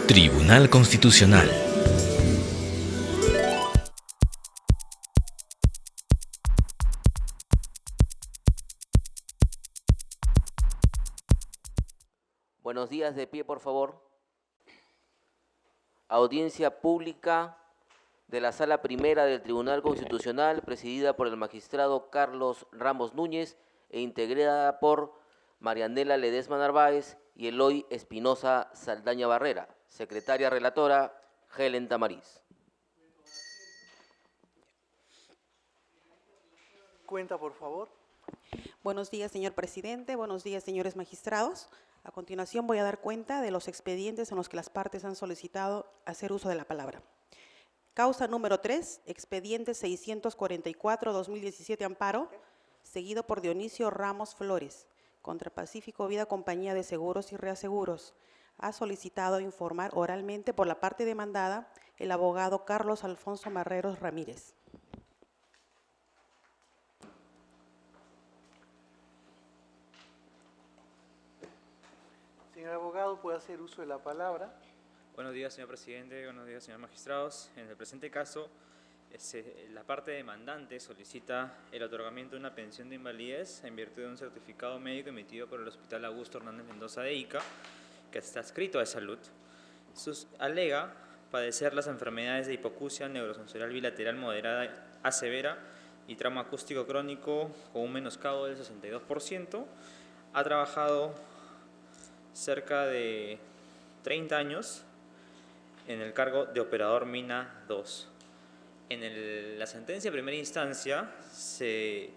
Tribunal Constitucional. Buenos días, de pie, por favor. Audiencia pública de la Sala Primera del Tribunal Constitucional, presidida por el magistrado Carlos Ramos Núñez e integrada por Marianela Ledesma Narváez y Eloy Espinosa Saldaña Barrera. Secretaria relatora, Helen Tamariz. Cuenta, por favor. Buenos días, señor presidente. Buenos días, señores magistrados. A continuación voy a dar cuenta de los expedientes en los que las partes han solicitado hacer uso de la palabra. Causa número 3, expediente 644-2017 amparo, seguido por Dionisio Ramos Flores, contra Pacífico Vida Compañía de Seguros y Reaseguros. Ha solicitado informar oralmente por la parte demandada el abogado Carlos Alfonso Marreros Ramírez. Señor abogado, puede hacer uso de la palabra. Buenos días, señor presidente. Buenos días, señores magistrados. En el presente caso, la parte demandante solicita el otorgamiento de una pensión de invalidez en virtud de un certificado médico emitido por el Hospital Augusto Hernández Mendoza de Ica, que está adscrito a salud. Alega padecer las enfermedades de hipoacusia neurosensorial bilateral moderada a severa y trauma acústico crónico con un menoscabo del 62%. Ha trabajado cerca de 30 años en el cargo de operador mina 2. En la sentencia de primera instancia se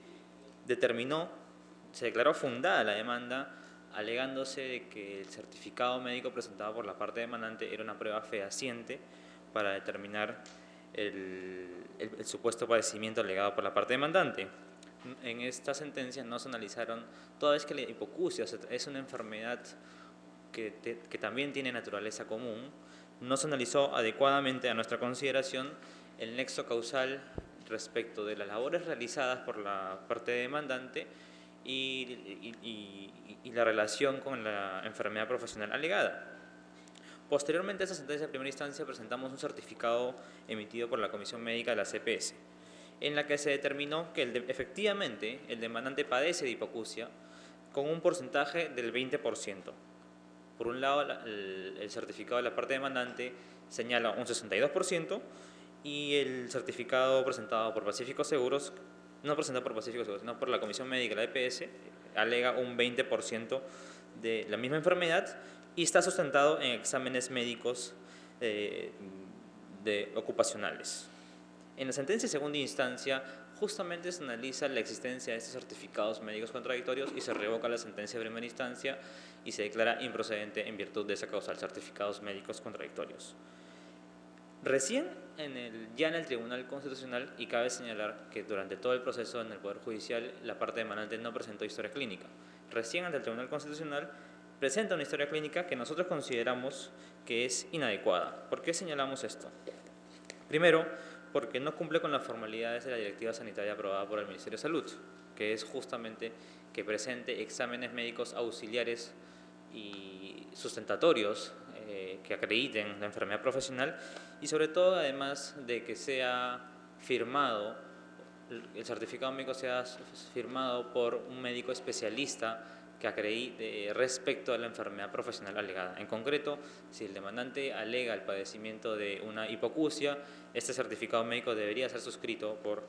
declaró fundada la demanda, alegándose de que el certificado médico presentado por la parte demandante era una prueba fehaciente para determinar el supuesto padecimiento alegado por la parte demandante. En esta sentencia no se analizaron, toda vez que la hipoacusia es una enfermedad que también tiene naturaleza común, no se analizó adecuadamente a nuestra consideración el nexo causal respecto de las labores realizadas por la parte demandante y la relación con la enfermedad profesional alegada. Posteriormente a esta sentencia de primera instancia presentamos un certificado emitido por la Comisión Médica de la CPS, en la que se determinó que efectivamente el demandante padece de hipoacusia con un porcentaje del 20%. Por un lado, el certificado de la parte demandante señala un 62% y el certificado presentado por Pacífico Seguros, no presentado por Pacífico Seguros, sino por la Comisión Médica de la EPS, alega un 20% de la misma enfermedad y está sustentado en exámenes médicos ocupacionales. En la sentencia de segunda instancia, justamente se analiza la existencia de estos certificados médicos contradictorios y se revoca la sentencia de primera instancia y se declara improcedente en virtud de esa causal, certificados médicos contradictorios. Recién ya en el Tribunal Constitucional, y cabe señalar que durante todo el proceso en el Poder Judicial la parte demandante no presentó historia clínica. Recién ante el Tribunal Constitucional presenta una historia clínica que nosotros consideramos que es inadecuada. ¿Por qué señalamos esto? Primero, porque no cumple con las formalidades de la directiva sanitaria aprobada por el Ministerio de Salud, que es justamente que presente exámenes médicos auxiliares y sustentatorios que acrediten la enfermedad profesional y sobre todo además de que sea firmado, el certificado médico sea firmado por un médico especialista que acredite respecto a la enfermedad profesional alegada. En concreto, si el demandante alega el padecimiento de una hipoacusia, este certificado médico debería ser suscrito por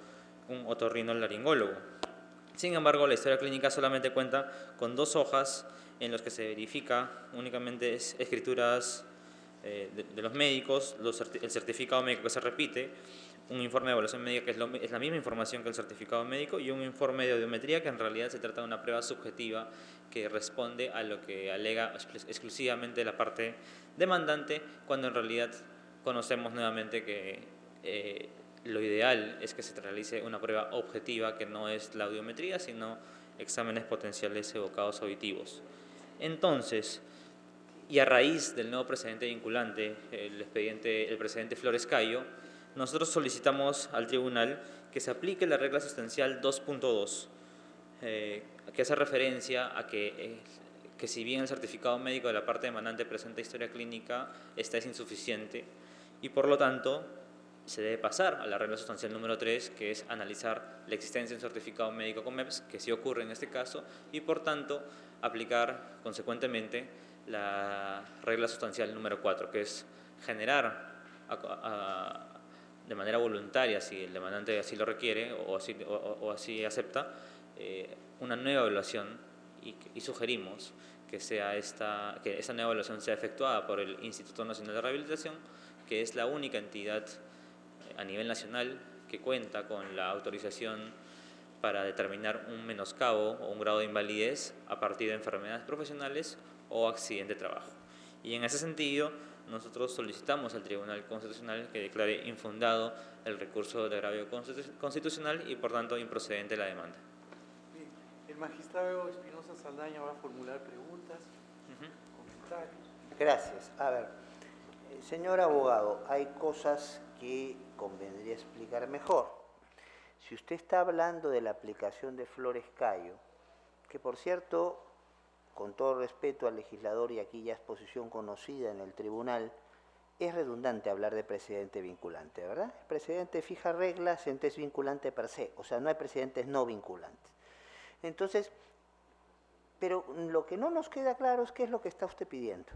un otorrinolaringólogo. Sin embargo, la historia clínica solamente cuenta con 2 hojas en las que se verifica únicamente escrituras de los médicos, el certificado médico que se repite, un informe de evaluación médica que es la misma información que el certificado médico y un informe de audiometría que en realidad se trata de una prueba subjetiva que responde a lo que alega exclusivamente la parte demandante, cuando en realidad conocemos nuevamente que lo ideal es que se realice una prueba objetiva que no es la audiometría, sino exámenes potenciales evocados auditivos. Entonces, y a raíz del nuevo precedente vinculante, el precedente Flores Cayo, nosotros solicitamos al tribunal que se aplique la regla sustancial 2.2, que hace referencia a que que si bien el certificado médico de la parte demandante presenta historia clínica, esta es insuficiente y por lo tanto se debe pasar a la regla sustancial número 3, que es analizar la existencia de un certificado médico con MEPS, que sí ocurre en este caso, y por tanto aplicar consecuentemente la regla sustancial número 4, que es generar de manera voluntaria, si el demandante así lo requiere o así acepta, una nueva evaluación y sugerimos que esa nueva evaluación sea efectuada por el Instituto Nacional de Rehabilitación, que es la única entidad a nivel nacional que cuenta con la autorización para determinar un menoscabo o un grado de invalidez a partir de enfermedades profesionales o accidente de trabajo. Y en ese sentido, nosotros solicitamos al Tribunal Constitucional que declare infundado el recurso de agravio constitucional y por tanto improcedente la demanda. Bien, el magistrado Espinosa Saldaña va a formular preguntas, comentarios. Gracias. A ver, señor abogado, hay cosas que convendría explicar mejor. Si usted está hablando de la aplicación de Flores Cayo, que por cierto, con todo respeto al legislador, y aquí ya es posición conocida en el tribunal, es redundante hablar de precedente vinculante, ¿verdad? El precedente fija reglas, entonces es vinculante per se, o sea, no hay precedentes no vinculantes. Entonces, pero lo que no nos queda claro es qué es lo que está usted pidiendo.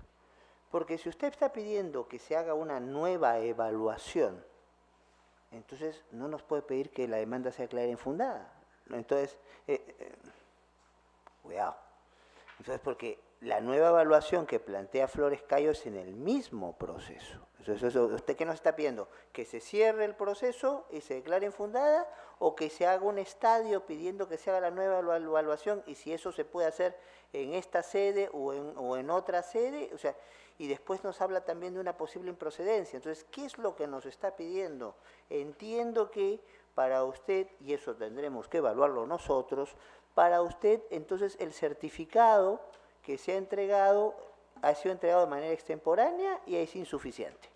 Porque si usted está pidiendo que se haga una nueva evaluación, entonces no nos puede pedir que la demanda sea clara e infundada. Entonces, cuidado. Entonces, porque la nueva evaluación que plantea Flores Cayo es en el mismo proceso. Entonces, ¿usted qué nos está pidiendo? ¿Que se cierre el proceso y se declare infundada? ¿O que se haga un estadio pidiendo que se haga la nueva evaluación? Y si eso se puede hacer en esta sede o en otra sede, o sea, y después nos habla también de una posible improcedencia. Entonces, ¿qué es lo que nos está pidiendo? Entiendo que para usted, y eso tendremos que evaluarlo nosotros, para usted, entonces, el certificado que se ha entregado sido entregado de manera extemporánea y es insuficiente.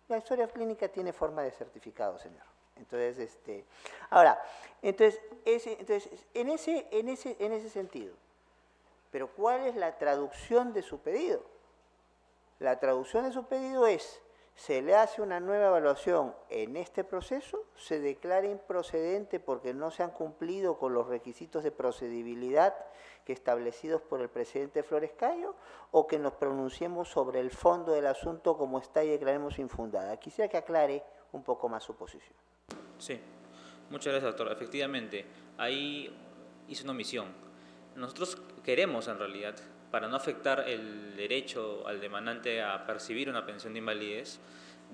La historia clínica tiene forma de certificado, señor. Entonces, ahora, entonces en ese sentido, pero ¿cuál es la traducción de su pedido? La traducción de su pedido es: se le hace una nueva evaluación en este proceso, se declara improcedente porque no se han cumplido con los requisitos de procedibilidad que establecidos por el presidente Flores Cayo, o que nos pronunciemos sobre el fondo del asunto como está y declaremos infundada. Quisiera que aclare un poco más su posición. Sí, muchas gracias, doctor. Efectivamente, ahí hice una omisión. Nosotros queremos, en realidad, para no afectar el derecho al demandante a percibir una pensión de invalidez,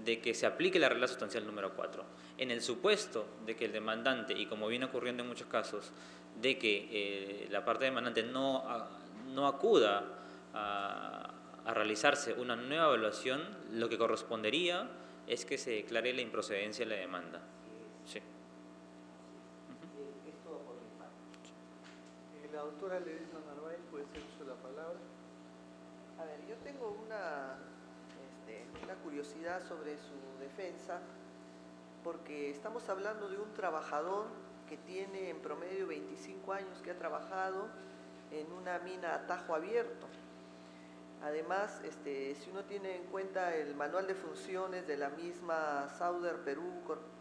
de que se aplique la regla sustancial número 4. En el supuesto de que el demandante, y como viene ocurriendo en muchos casos, de que la parte demandante no acuda a realizarse una nueva evaluación, lo que correspondería es que se declare la improcedencia de la demanda. Sí. Es todo por mi parte. La doctora Ledesma Narváez puede hacer uso de la palabra. A ver, yo tengo una curiosidad sobre su defensa, porque estamos hablando de un trabajador que tiene en promedio 25 años que ha trabajado en una mina a tajo abierto. Además, si uno tiene en cuenta el manual de funciones de la misma Southern Perú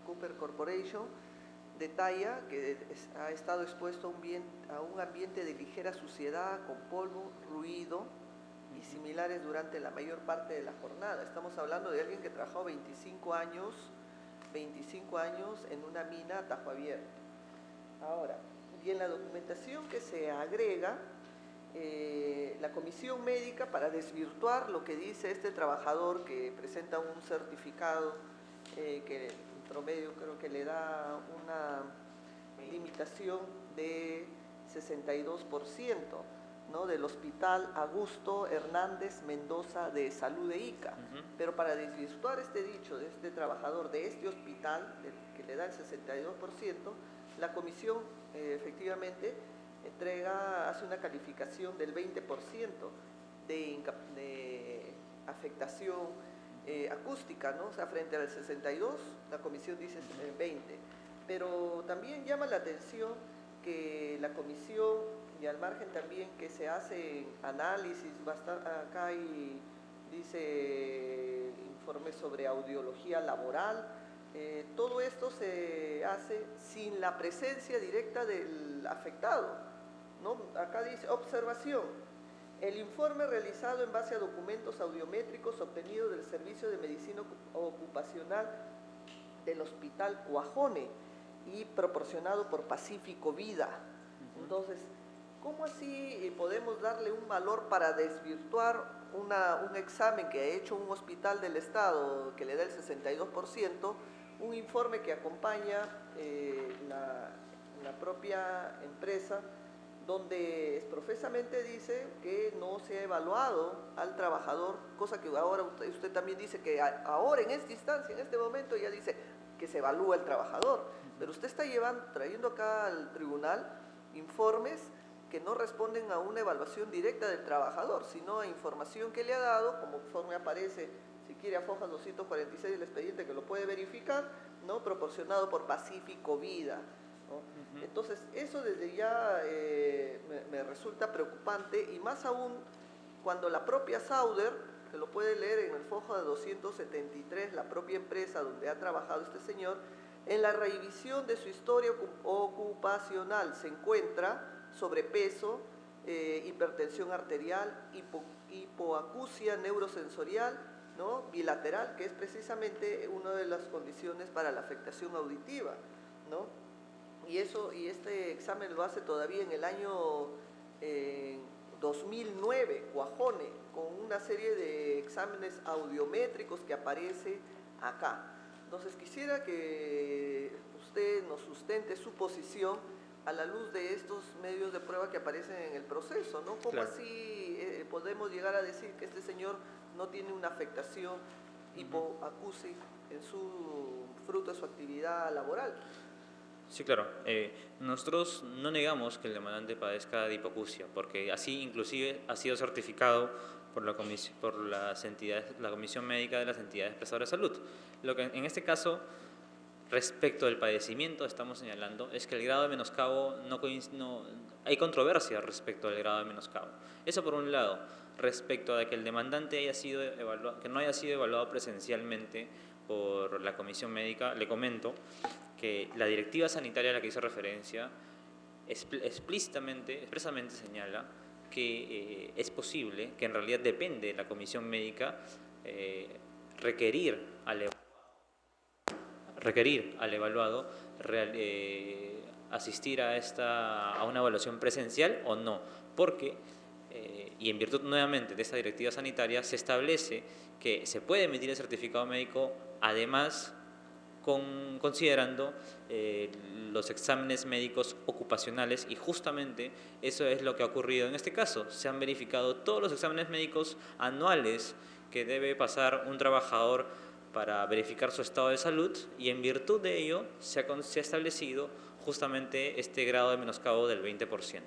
Cooper Corporation, detalla que ha estado expuesto a un ambiente de ligera suciedad, con polvo, ruido y similares durante la mayor parte de la jornada. Estamos hablando de alguien que trabajó 25 años en una mina a tajo abierto. Ahora, y en la documentación que se agrega, la comisión médica, para desvirtuar lo que dice este trabajador, que presenta un certificado que en promedio creo que le da una limitación de 62%, ¿no?, del Hospital Augusto Hernández Mendoza de Salud de Ica. Pero para desvirtuar este dicho de este trabajador de este hospital, que le da el 62%, la comisión efectivamente hace una calificación del 20% de afectación acústica, ¿no? O sea, frente al 62, la comisión dice 20. Pero también llama la atención que la comisión y al margen también que se hace análisis, acá dice informe sobre audiología laboral, todo esto se hace sin la presencia directa del afectado, ¿no? Acá dice, observación, el informe realizado en base a documentos audiométricos obtenidos del Servicio de Medicina Ocupacional del Hospital Cuajone y proporcionado por Pacífico Vida. Entonces, ¿cómo así podemos darle un valor para desvirtuar un examen que ha hecho un hospital del Estado que le da el 62%, un informe que acompaña la propia empresa, donde profesamente dice que no se ha evaluado al trabajador, cosa que ahora usted también dice que ahora en esta instancia, en este momento ya dice que se evalúa el trabajador, pero usted está trayendo acá al tribunal informes que no responden a una evaluación directa del trabajador, sino a información que le ha dado, como informe aparece, si quiere, a fojas 246 del expediente, que lo puede verificar, ¿no? Proporcionado por Pacífico Vida, ¿no? Entonces, eso desde ya me resulta preocupante, y más aún cuando la propia Sauder, que lo puede leer en el foja de 273, la propia empresa donde ha trabajado este señor, en la revisión de su historia ocupacional se encuentra sobrepeso, hipertensión arterial, hipoacusia neurosensorial, ¿no? Bilateral, que es precisamente una de las condiciones para la afectación auditiva, ¿no? Y este examen lo hace todavía en el año 2009, Cuajone, con una serie de exámenes audiométricos que aparece acá. Entonces quisiera que usted nos sustente su posición a la luz de estos medios de prueba que aparecen en el proceso, ¿no? ¿Cómo Claro. así podemos llegar a decir que este señor no tiene una afectación hipoacusia en su fruto de su actividad laboral? Sí, claro. Nosotros no negamos que el demandante padezca de hipoacusia, porque así inclusive ha sido certificado por la Comisión Médica de las entidades prestadoras de salud. Lo que en este caso, respecto del padecimiento, estamos señalando es que el grado de menoscabo hay controversia respecto al grado de menoscabo. Eso por un lado. Respecto a que el demandante que no haya sido evaluado presencialmente por la Comisión Médica, le comento que la directiva sanitaria a la que hizo referencia expresamente señala que es posible, que en realidad depende de la Comisión Médica requerir al evaluado asistir a una evaluación presencial o no, porque, y en virtud nuevamente de esta directiva sanitaria, se establece que se puede emitir el certificado médico además considerando los exámenes médicos ocupacionales, y justamente eso es lo que ha ocurrido en este caso. Se han verificado todos los exámenes médicos anuales que debe pasar un trabajador para verificar su estado de salud, y en virtud de ello se ha establecido justamente este grado de menoscabo del 20%.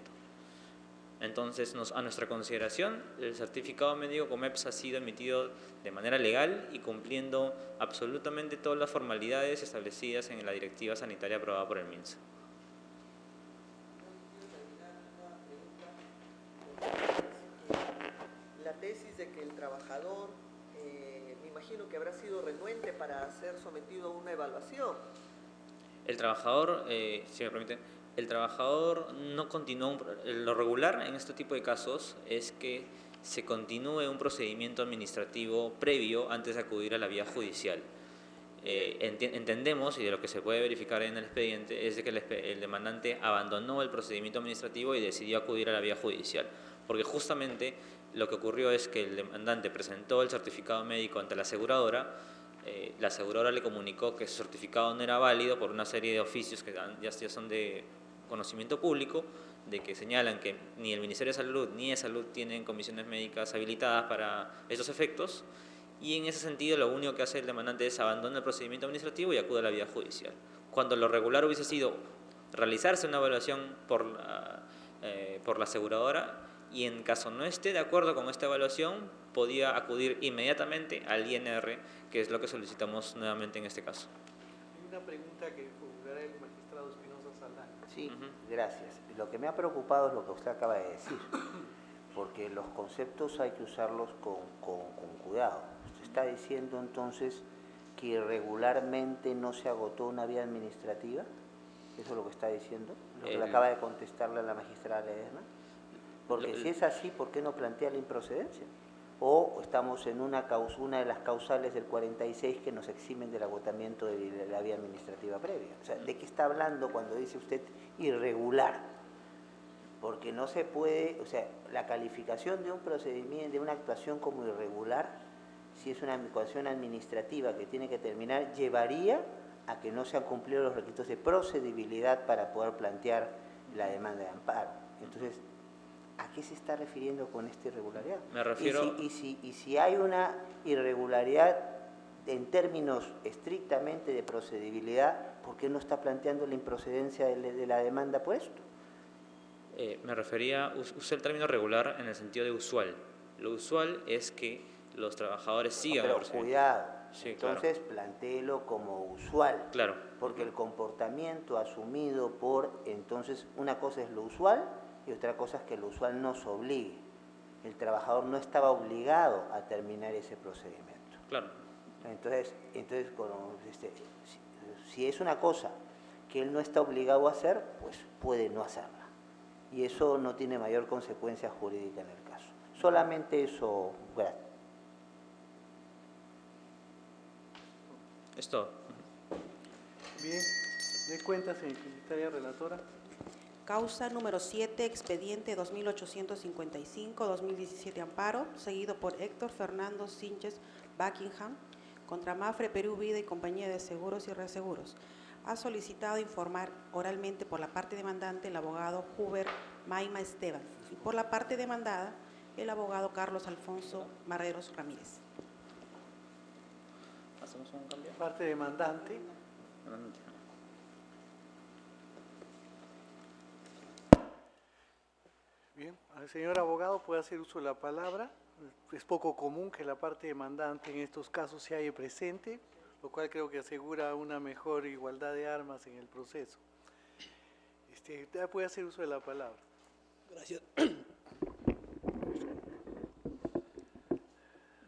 Entonces, a nuestra consideración, el certificado médico COMEPS ha sido emitido de manera legal y cumpliendo absolutamente todas las formalidades establecidas en la directiva sanitaria aprobada por el MINSA. La tesis de que el trabajador, me imagino que habrá sido renuente para ser sometido a una evaluación. El trabajador, si me permite, el trabajador no continúa. Lo regular en este tipo de casos es que se continúe un procedimiento administrativo previo antes de acudir a la vía judicial. Entendemos, y de lo que se puede verificar en el expediente, es de que el demandante abandonó el procedimiento administrativo y decidió acudir a la vía judicial, porque justamente lo que ocurrió es que el demandante presentó el certificado médico ante la aseguradora le comunicó que su certificado no era válido por una serie de oficios que ya son de conocimiento público, de que señalan que ni el Ministerio de Salud ni de Salud tienen comisiones médicas habilitadas para estos efectos, y en ese sentido lo único que hace el demandante es abandonar el procedimiento administrativo y acude a la vía judicial, cuando lo regular hubiese sido realizarse una evaluación por la aseguradora, y en caso no esté de acuerdo con esta evaluación podía acudir inmediatamente al INR, que es lo que solicitamos nuevamente en este caso. Hay una pregunta que formulará el magistrado Espinosa Saldaña. Sí, gracias. Lo que me ha preocupado es lo que usted acaba de decir, porque los conceptos hay que usarlos con cuidado. Usted está diciendo entonces que irregularmente no se agotó una vía administrativa. ¿Eso es lo que está diciendo? ¿Lo que le acaba de contestarle a la magistrada Ledesma? Porque si es así, ¿por qué no plantea la improcedencia? O estamos en una de las causales del 46 que nos eximen del agotamiento de la vía administrativa previa. O sea, ¿de qué está hablando cuando dice usted irregular? Porque no se puede, o sea, la calificación de un procedimiento, de una actuación como irregular, si es una actuación administrativa que tiene que terminar, llevaría a que no se han cumplido los requisitos de procedibilidad para poder plantear la demanda de amparo. Entonces, ¿a qué se está refiriendo con esta irregularidad? Me refiero... Y si hay una irregularidad en términos estrictamente de procedibilidad, ¿por qué no está planteando la improcedencia de la demanda por esto? Me refería, usé el término regular en el sentido de usual. Lo usual es que los trabajadores sigan el Pero procedimiento. cuidado, Sí, entonces plantéelo como usual. Claro. Porque el comportamiento asumido por, entonces, una cosa es lo usual y otra cosa es que lo usual nos obligue. El trabajador no estaba obligado a terminar ese procedimiento. Claro. Entonces si es una cosa que él no está obligado a hacer, pues puede no hacerla. Y eso no tiene mayor consecuencia jurídica en el caso. Solamente eso, gracias. Es todo. Bien, de cuenta, señora secretaria relatora. Causa número 7, expediente 2855-2017 amparo, seguido por Héctor Fernando Sánchez Buckingham, contra Mapfre Perú Vida y Compañía de Seguros y Reaseguros. Ha solicitado informar oralmente por la parte demandante el abogado Huber Maima Esteban y por la parte demandada el abogado Carlos Alfonso Marreros Ramírez. ¿Hacemos un cambio? Parte demandante. Bien, al señor abogado puede hacer uso de la palabra. Es poco común que la parte demandante en estos casos se haya presente, lo cual creo que asegura una mejor igualdad de armas en el proceso. Usted puede hacer uso de la palabra. Gracias.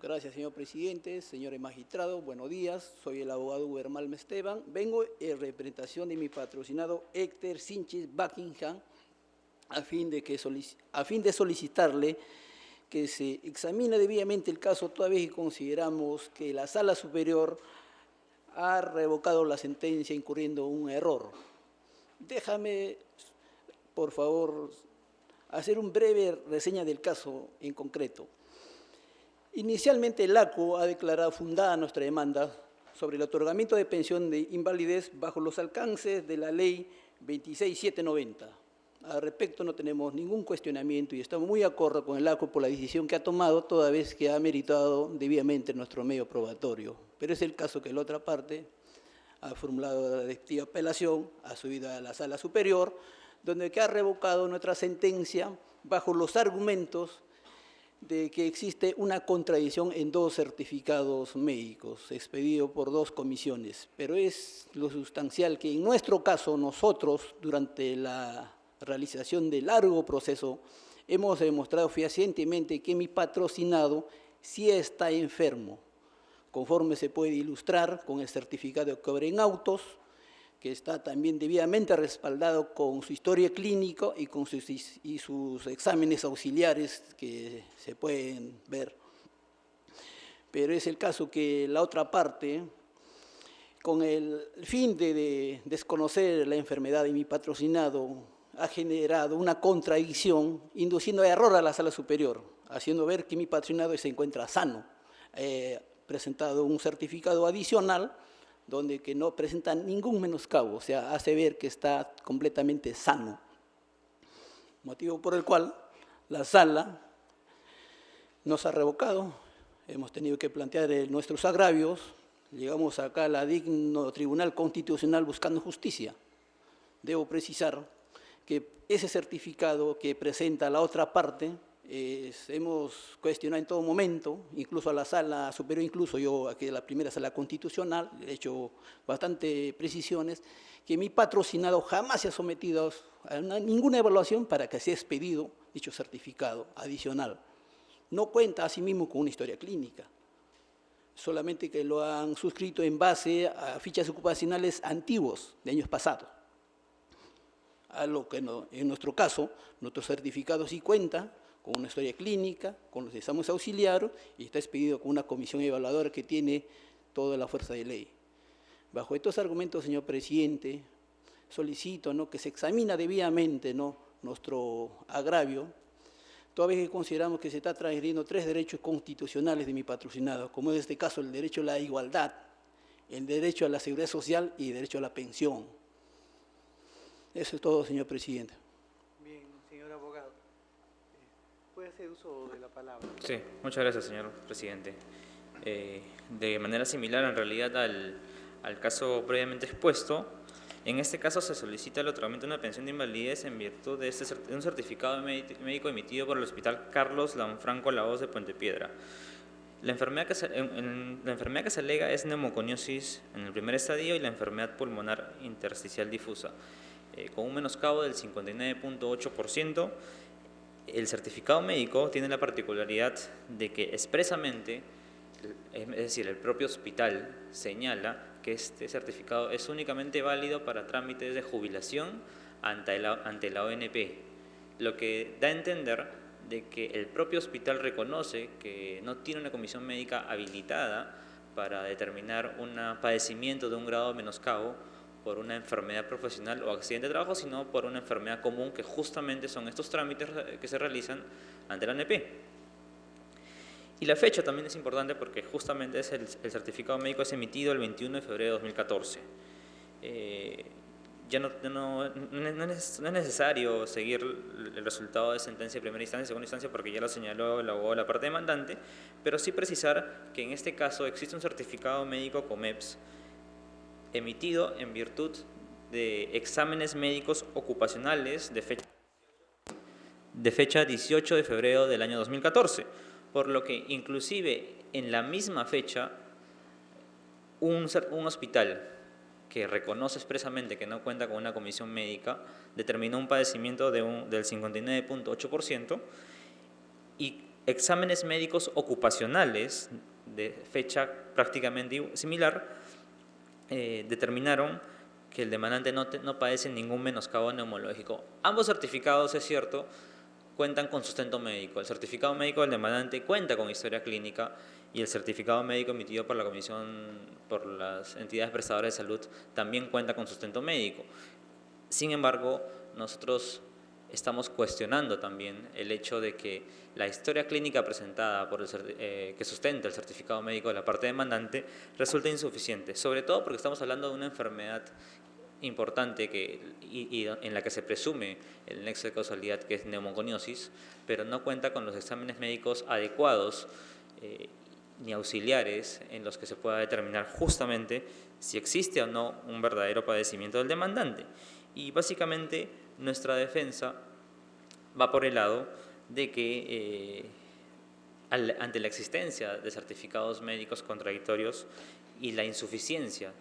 Gracias, señor presidente, señores magistrados, buenos días. Soy el abogado Huber Maima Esteban. Vengo en representación de mi patrocinado Héctor Sánchez Buckingham a fin de solicitarle que se examine debidamente el caso, toda vez que consideramos que la Sala Superior ha revocado la sentencia incurriendo un error. Déjame, por favor, hacer una breve reseña del caso en concreto. Inicialmente, el ACO ha declarado fundada nuestra demanda sobre el otorgamiento de pensión de invalidez bajo los alcances de la Ley 26790. Al respecto no tenemos ningún cuestionamiento y estamos muy de acuerdo con el ACO por la decisión que ha tomado, toda vez que ha meritado debidamente nuestro medio probatorio. Pero es el caso que la otra parte ha formulado la respectiva apelación, ha subido a la Sala Superior, donde que ha revocado nuestra sentencia bajo los argumentos de que existe una contradicción en dos certificados médicos expedidos por dos comisiones. Pero es lo sustancial que en nuestro caso nosotros, durante la realización de largo proceso, hemos demostrado fehacientemente que mi patrocinado sí está enfermo, conforme se puede ilustrar con el certificado de cobre en autos, que está también debidamente respaldado con su historia clínica y con sus exámenes auxiliares que se pueden ver. Pero es el caso que la otra parte, con el fin de desconocer la enfermedad de mi patrocinado, ha generado una contradicción, induciendo a error a la Sala Superior, haciendo ver que mi patrocinado se encuentra sano. Presentado un certificado adicional donde que no presenta ningún menoscabo, o sea, hace ver que está completamente sano. Motivo por el cual la Sala nos ha revocado, hemos tenido que plantear nuestros agravios, llegamos acá a la digno Tribunal Constitucional buscando justicia. Debo precisar que ese certificado que presenta la otra parte Hemos cuestionado en todo momento, incluso a la sala superior, incluso yo aquí de la primera sala constitucional, he hecho bastante precisiones, que mi patrocinado jamás se ha sometido a ninguna evaluación para que sea expedido dicho certificado adicional. No cuenta asimismo con una historia clínica, solamente que lo han suscrito en base a fichas ocupacionales antiguos de años pasados. A lo que no, en nuestro caso, nuestro certificado sí cuenta con una historia clínica, con los exámenes auxiliares y está expedido con una comisión evaluadora que tiene toda la fuerza de ley. Bajo estos argumentos, señor presidente, solicito, ¿no?, que se examine debidamente, ¿no?, nuestro agravio, toda vez que consideramos que se está transgrediendo 3 derechos constitucionales de mi patrocinado, como en este caso el derecho a la igualdad, el derecho a la seguridad social y el derecho a la pensión. Eso es todo, señor presidente. Bien, señor abogado. ¿Puede hacer uso de la palabra? Sí, muchas gracias, señor presidente. De manera similar, en realidad, al caso previamente expuesto, en este caso se solicita el otorgamiento de una pensión de invalidez en virtud de un certificado médico emitido por el Hospital Carlos Lanfranco Lahoz de Puente Piedra. La enfermedad que se alega es neumoconiosis en el primer estadio y la enfermedad pulmonar intersticial difusa, con un menoscabo del 59.8%. El certificado médico tiene la particularidad de que expresamente, es decir, el propio hospital señala que este certificado es únicamente válido para trámites de jubilación ante la ONP, lo que da a entender de que el propio hospital reconoce que no tiene una comisión médica habilitada para determinar un padecimiento de un grado de menoscabo por una enfermedad profesional o accidente de trabajo, sino por una enfermedad común, que justamente son estos trámites que se realizan ante la ANP. Y la fecha también es importante porque justamente es el certificado médico es emitido el 21 de febrero de 2014. Ya no es necesario seguir el resultado de sentencia de primera instancia y segunda instancia porque ya lo señaló el abogado de la parte demandante, pero sí precisar que en este caso existe un certificado médico COMEPS emitido en virtud de exámenes médicos ocupacionales de fecha 18 de febrero del año 2014, por lo que inclusive en la misma fecha un hospital que reconoce expresamente que no cuenta con una comisión médica determinó un padecimiento del 59.8% y exámenes médicos ocupacionales de fecha prácticamente similar determinaron que el demandante no padece ningún menoscabo neumológico. Ambos certificados, es cierto, cuentan con sustento médico. El certificado médico del demandante cuenta con historia clínica y el certificado médico emitido por la comisión, por las entidades prestadoras de salud, también cuenta con sustento médico. Sin embargo, nosotros estamos cuestionando también el hecho de que la historia clínica presentada que sustenta el certificado médico de la parte demandante resulta insuficiente, sobre todo porque estamos hablando de una enfermedad importante y en la que se presume el nexo de causalidad, que es neumoconiosis, pero no cuenta con los exámenes médicos adecuados ni auxiliares en los que se pueda determinar justamente si existe o no un verdadero padecimiento del demandante. Y básicamente nuestra defensa va por el lado de que ante la existencia de certificados médicos contradictorios y la insuficiencia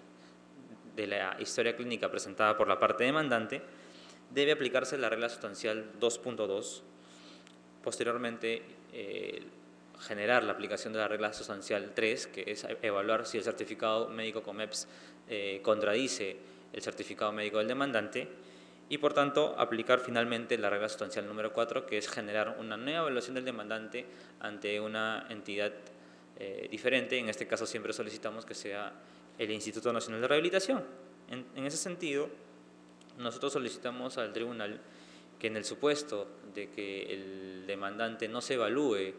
de la historia clínica presentada por la parte demandante, debe aplicarse la regla sustancial 2.2. Posteriormente, generar la aplicación de la regla sustancial 3, que es evaluar si el certificado médico COMEPS contradice el certificado médico del demandante, y por tanto aplicar finalmente la regla sustancial número 4, que es generar una nueva evaluación del demandante ante una entidad diferente. En este caso siempre solicitamos que sea el Instituto Nacional de Rehabilitación. En ese sentido, nosotros solicitamos al tribunal que en el supuesto de que el demandante no se evalúe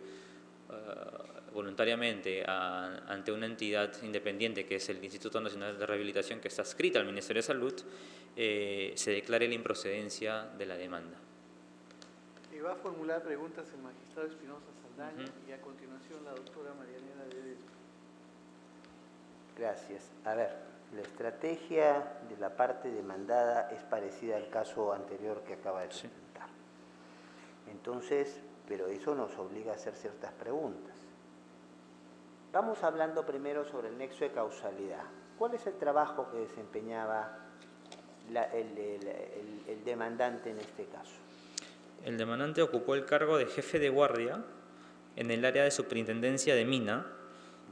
voluntariamente ante una entidad independiente, que es el Instituto Nacional de Rehabilitación, que está adscrita al Ministerio de Salud, se declare la improcedencia de la demanda. Va a formular preguntas el magistrado Espinosa Saldaña y a continuación la doctora Marianela Ledesma. Gracias. A ver, la estrategia de la parte demandada es parecida al caso anterior que acaba de presentar. Entonces, pero eso nos obliga a hacer ciertas preguntas. Vamos hablando primero sobre el nexo de causalidad. ¿Cuál es el trabajo que desempeñaba el demandante en este caso? El demandante ocupó el cargo de jefe de guardia en el área de superintendencia de Mina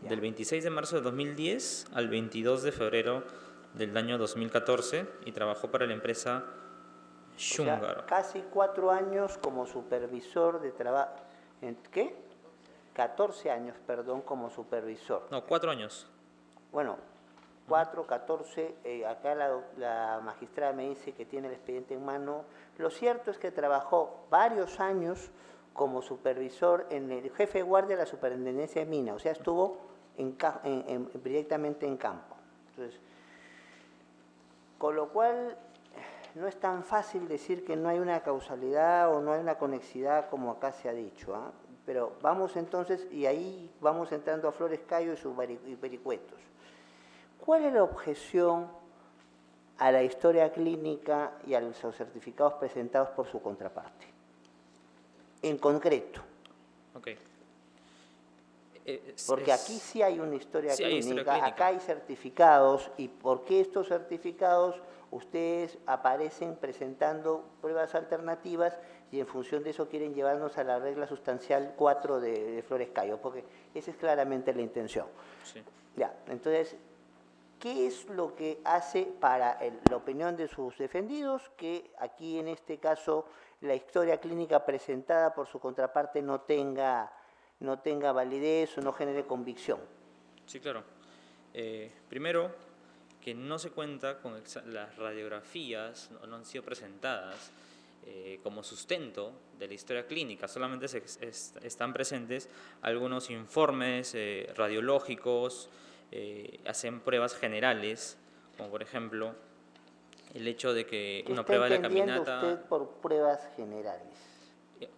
del 26 de marzo de 2010 al 22 de febrero del año 2014 y trabajó para la empresa Shungar. O sea, casi 4 años como supervisor de trabajo. ¿Qué? 14 años, perdón, como supervisor. No, 4 años. Bueno, 4, 14, acá la magistrada me dice que tiene el expediente en mano. Lo cierto es que trabajó varios años como supervisor en el jefe de guardia de la superintendencia de Mina, o sea, estuvo directamente en campo. Entonces, con lo cual, no es tan fácil decir que no hay una causalidad o no hay una conexidad como acá se ha dicho, ¿ah? Pero vamos entonces, y ahí vamos entrando a Flores Cayo y sus vericuetos. ¿Cuál es la objeción a la historia clínica y a los certificados presentados por su contraparte? En concreto. Ok. Porque aquí sí hay una historia Sí, hay clínica, historia clínica. acá hay certificados, y ¿por qué estos certificados ustedes aparecen presentando pruebas alternativas y en función de eso quieren llevarnos a la regla sustancial 4 de Flores Cayo? Porque esa es claramente la intención. Sí. Ya, entonces, ¿qué es lo que hace para la opinión de sus defendidos que aquí en este caso la historia clínica presentada por su contraparte no tenga validez o no genere convicción? Sí, claro. Primero, que no se cuenta con las radiografías, no han sido presentadas como sustento de la historia clínica, solamente están presentes algunos informes radiológicos, hacen pruebas generales, como por ejemplo el hecho de que ¿Qué una está prueba de la entendiendo caminata... usted por pruebas generales?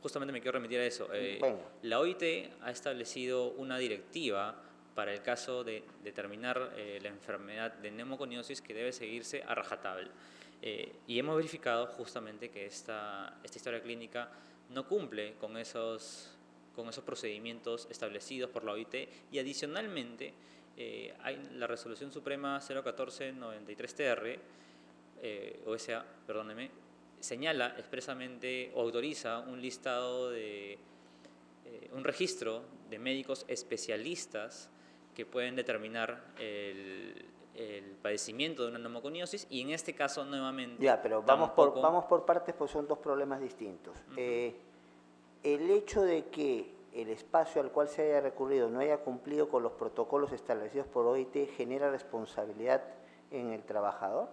Justamente me quiero remitir a eso. Venga. La OIT ha establecido una directiva para el caso de determinar la enfermedad de neumoconiosis que debe seguirse a rajatabla. Y hemos verificado justamente que esta historia clínica no cumple con esos procedimientos establecidos por la OIT y adicionalmente hay la resolución suprema 01493-TR, OSA, perdóneme, señala expresamente o autoriza un listado de un registro de médicos especialistas que pueden determinar el padecimiento de una neumoconiosis y en este caso nuevamente... Ya, pero vamos por partes, pues son dos problemas distintos. El hecho de que el espacio al cual se haya recurrido no haya cumplido con los protocolos establecidos por OIT genera responsabilidad en el trabajador.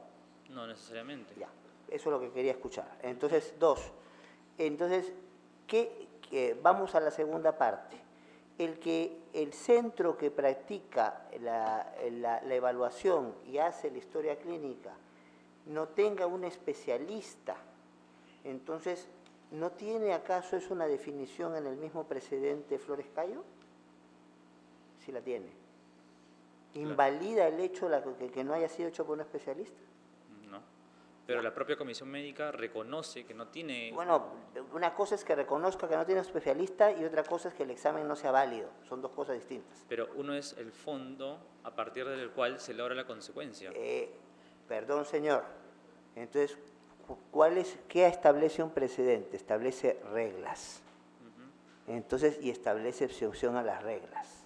No necesariamente. Ya, eso es lo que quería escuchar. Entonces, vamos a la segunda parte. El que el centro que practica la evaluación y hace la historia clínica no tenga un especialista, entonces, ¿no tiene acaso eso una definición en el mismo precedente Flores Cayo? Sí la tiene. ¿Invalida el hecho que no haya sido hecho por un especialista? No, pero la propia comisión médica reconoce que no tiene... Bueno, una cosa es que reconozca que no tiene un especialista y otra cosa es que el examen no sea válido. Son dos cosas distintas. Pero uno es el fondo a partir del cual se logra la consecuencia. Perdón, señor. Entonces, ¿qué establece un precedente? Establece reglas. Entonces, y establece excepción a las reglas.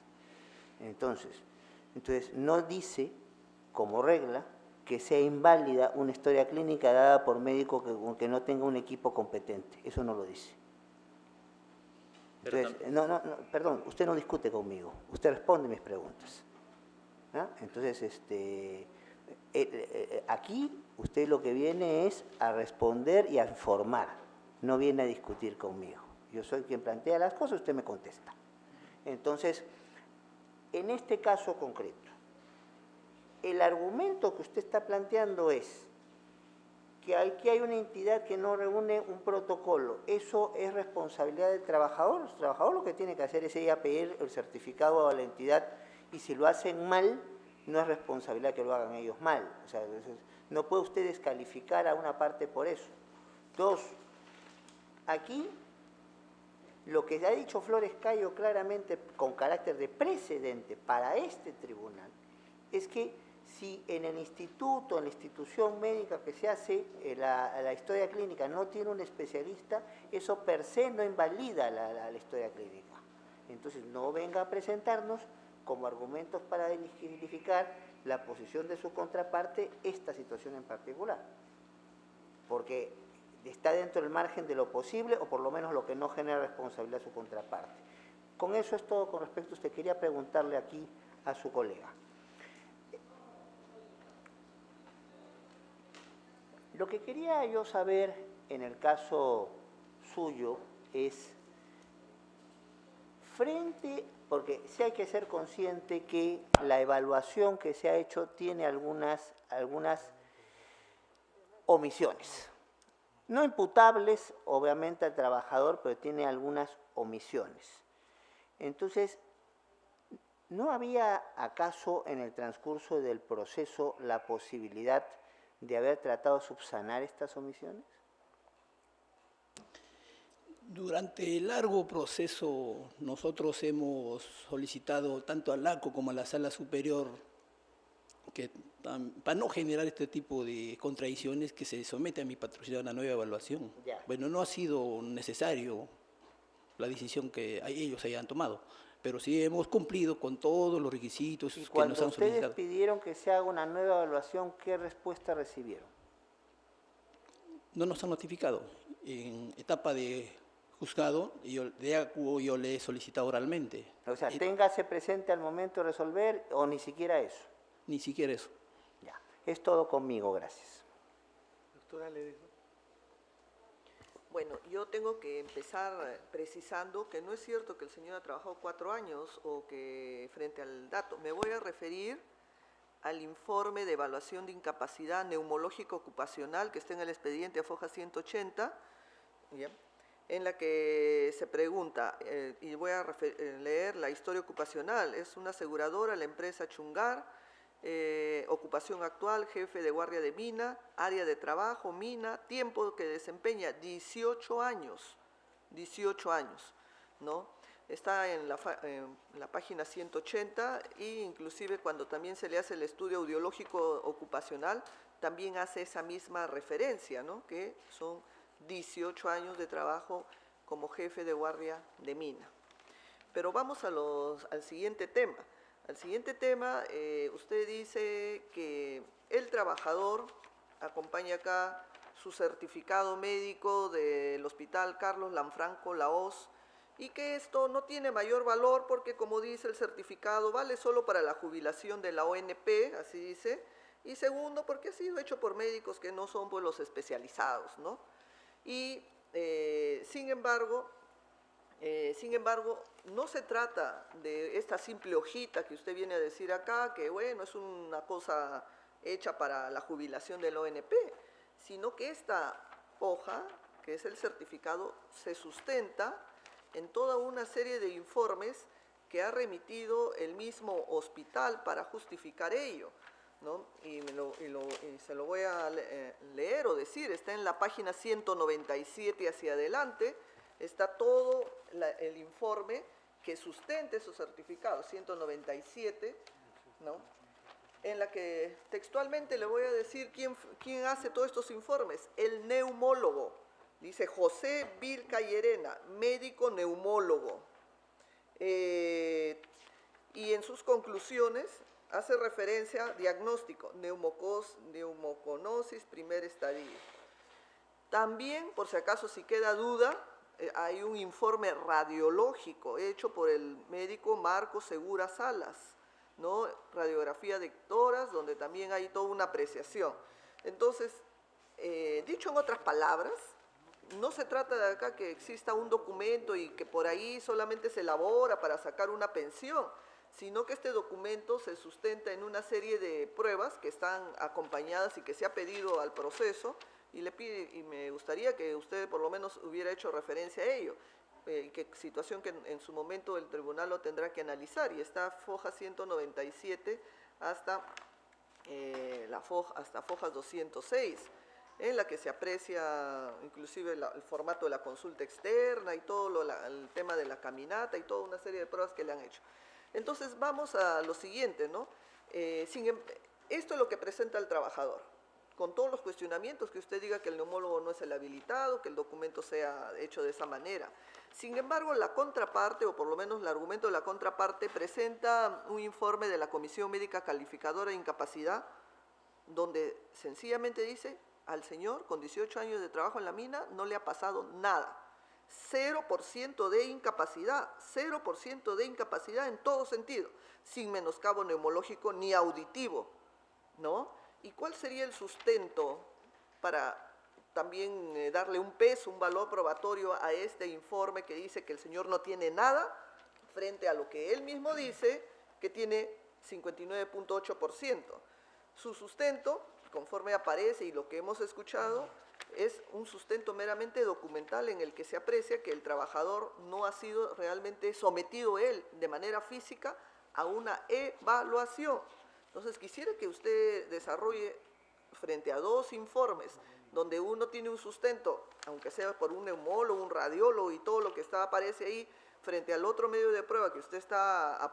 Entonces, no dice como regla que sea inválida una historia clínica dada por médico que no tenga un equipo competente. Eso no lo dice. Entonces, perdón, usted no discute conmigo, usted responde mis preguntas. ¿Ah? Entonces, aquí usted lo que viene es a responder y a informar, no viene a discutir conmigo. Yo soy quien plantea las cosas, usted me contesta. Entonces, en este caso concreto, el argumento que usted está planteando es que aquí hay una entidad que no reúne un protocolo. Eso es responsabilidad del trabajador. El trabajador lo que tiene que hacer es ir a pedir el certificado a la entidad y si lo hacen mal, no es responsabilidad que lo hagan ellos mal. O sea, no puede usted descalificar a una parte por eso. Dos, aquí Lo que ha dicho Flores Cayo claramente con carácter de precedente para este tribunal es que si en el instituto, en la institución médica que se hace la historia clínica no tiene un especialista, eso per se no invalida la historia clínica. Entonces no venga a presentarnos como argumentos para descalificar la posición de su contraparte esta situación en particular, porque está dentro del margen de lo posible o por lo menos lo que no genera responsabilidad a su contraparte. Con eso es todo con respecto a usted. Quería preguntarle aquí a su colega. Lo que quería yo saber en el caso suyo es, porque sí hay que ser consciente que la evaluación que se ha hecho tiene algunas omisiones. No imputables, obviamente, al trabajador, pero tiene algunas omisiones. Entonces, ¿no había acaso en el transcurso del proceso la posibilidad de haber tratado de subsanar estas omisiones? Durante el largo proceso, nosotros hemos solicitado tanto al ACO como a la Sala Superior que para no generar este tipo de contradicciones, que se somete a mi patrocinador a una nueva evaluación. Ya. Bueno, no ha sido necesario la decisión que ellos hayan tomado, pero sí hemos cumplido con todos los requisitos Y que nos cuando han ustedes solicitado. pidieron que se haga una nueva evaluación, ¿qué respuesta recibieron? No nos han notificado. En etapa de juzgado, de ACU yo le he solicitado oralmente. O sea, téngase presente al momento de resolver o ni siquiera eso. Ni siquiera eso. Ya. Es todo conmigo, gracias. Doctora Ledesma. Bueno, yo tengo que empezar precisando que no es cierto que el señor ha trabajado 4 años o que frente al dato. Me voy a referir al informe de evaluación de incapacidad neumológica ocupacional que está en el expediente a foja 180, ¿ya?, en la que se pregunta, y voy a leer la historia ocupacional, es una aseguradora, la empresa Chungar, ocupación actual, jefe de guardia de mina, área de trabajo, mina, tiempo que desempeña, 18 años, ¿no? Está en la página 180 e inclusive cuando también se le hace el estudio audiológico ocupacional, también hace esa misma referencia, ¿no?, que son 18 años de trabajo como jefe de guardia de mina. Pero vamos al siguiente tema. Al siguiente tema, usted dice que el trabajador acompaña acá su certificado médico del Hospital Carlos Lanfranco Lahoz y que esto no tiene mayor valor porque, como dice el certificado, vale solo para la jubilación de la ONP, así dice, y segundo, porque ha sido hecho por médicos que no son pues los especializados, ¿no? Y sin embargo, no se trata de esta simple hojita que usted viene a decir acá, que bueno, es una cosa hecha para la jubilación del ONP, sino que esta hoja, que es el certificado, se sustenta en toda una serie de informes que ha remitido el mismo hospital para justificar ello, ¿no? Y se lo voy a leer o decir, está en la página 197 hacia adelante, está todo el informe que sustente esos certificados, 197, ¿no?, en la que textualmente le voy a decir quién hace todos estos informes, el neumólogo, dice José Vilca Llerena, médico neumólogo, y en sus conclusiones hace referencia a diagnóstico, neumoconosis, primer estadio. También, por si acaso si queda duda, hay un informe radiológico hecho por el médico Marco Segura Salas, ¿no?, radiografía de toras, donde también hay toda una apreciación. Entonces, dicho en otras palabras, no se trata de acá que exista un documento y que por ahí solamente se elabora para sacar una pensión, sino que este documento se sustenta en una serie de pruebas que están acompañadas y que se ha pedido al proceso, y me gustaría que usted por lo menos hubiera hecho referencia a ello, que situación que en su momento el tribunal lo tendrá que analizar, y está foja 197 hasta fojas 206. en la que se aprecia inclusive el formato de la consulta externa y todo el tema de la caminata y toda una serie de pruebas que le han hecho. Entonces vamos a lo siguiente, ¿no? Esto es lo que presenta el trabajador, con todos los cuestionamientos que usted diga que el neumólogo no es el habilitado, que el documento sea hecho de esa manera. Sin embargo, la contraparte, o por lo menos el argumento de la contraparte, presenta un informe de la Comisión Médica Calificadora de Incapacidad, donde sencillamente dice, al señor con 18 años de trabajo en la mina no le ha pasado nada. 0% de incapacidad, 0% de incapacidad en todo sentido, sin menoscabo neumológico ni auditivo, ¿no? ¿Y cuál sería el sustento para también darle un peso, un valor probatorio a este informe que dice que el señor no tiene nada, frente a lo que él mismo dice que tiene 59.8%? Su sustento, conforme aparece y lo que hemos escuchado, es un sustento meramente documental en el que se aprecia que el trabajador no ha sido realmente sometido él de manera física a una evaluación. Entonces quisiera que usted desarrolle frente a dos informes, donde uno tiene un sustento, aunque sea por un neumólogo, un radiólogo y todo lo que aparece ahí, frente al otro medio de prueba que usted está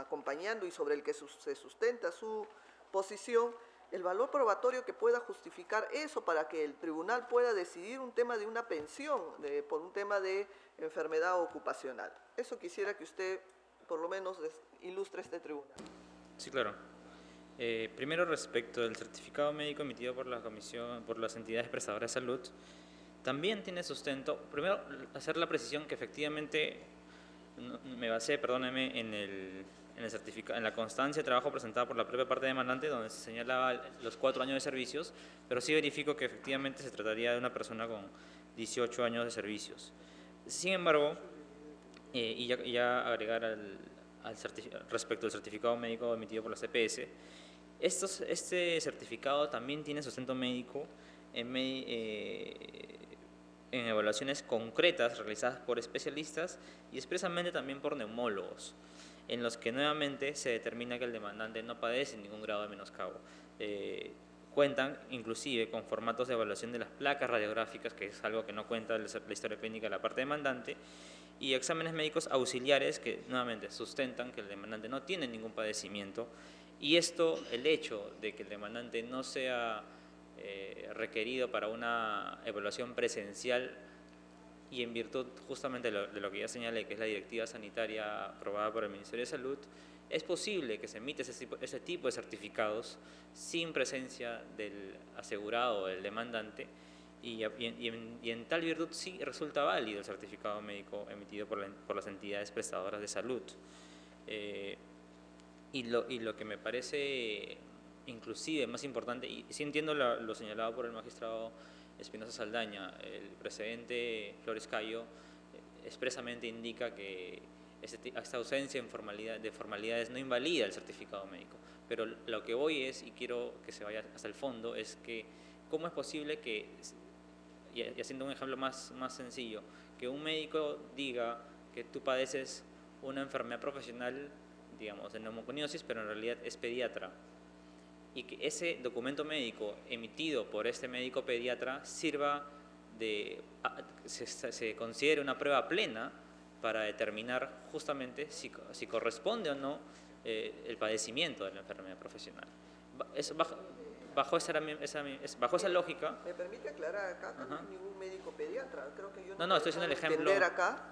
acompañando y sobre el que se sustenta su posición, el valor probatorio que pueda justificar eso para que el tribunal pueda decidir un tema de una pensión por un tema de enfermedad ocupacional. Eso quisiera que usted por lo menos ilustre este tribunal. Sí, claro. Primero, respecto del certificado médico emitido por la Comisión, por las entidades prestadoras de salud, también tiene sustento. Primero, hacer la precisión que efectivamente me basé, perdóneme, en la constancia de trabajo presentada por la propia parte demandante, donde se señalaba los 4 años de servicios, pero sí verifico que efectivamente se trataría de una persona con 18 años de servicios. Sin embargo, y ya agregar respecto al certificado médico emitido por la CPS, este certificado también tiene sustento médico en evaluaciones concretas realizadas por especialistas y expresamente también por neumólogos, en los que nuevamente se determina que el demandante no padece ningún grado de menoscabo. Cuentan inclusive con formatos de evaluación de las placas radiográficas, que es algo que no cuenta la historia clínica de la parte demandante, y exámenes médicos auxiliares que nuevamente sustentan que el demandante no tiene ningún padecimiento, y esto, el hecho de que el demandante no sea requerido para una evaluación presencial y en virtud justamente de lo que ya señalé, que es la directiva sanitaria aprobada por el Ministerio de Salud, es posible que se emita ese tipo de certificados sin presencia del asegurado o del demandante, y en tal virtud sí resulta válido el certificado médico emitido por las entidades prestadoras de salud. Y lo que me parece inclusive más importante, y sí entiendo lo señalado por el magistrado Espinosa Saldaña, el precedente Flores Cayo expresamente indica que esta ausencia de formalidades no invalida el certificado médico, pero lo que voy es, y quiero que se vaya hasta el fondo, es que cómo es posible que, y haciendo un ejemplo más sencillo, que un médico diga que tú padeces una enfermedad profesional, digamos, de neumoconiosis, pero en realidad es pediatra, y que ese documento médico emitido por este médico pediatra sirva se considere una prueba plena para determinar justamente si corresponde o no el padecimiento de la enfermedad profesional. Bajo esa lógica... ¿Me permite aclarar acá? No es ningún médico pediatra. Creo que yo no, estoy haciendo el ejemplo... acá.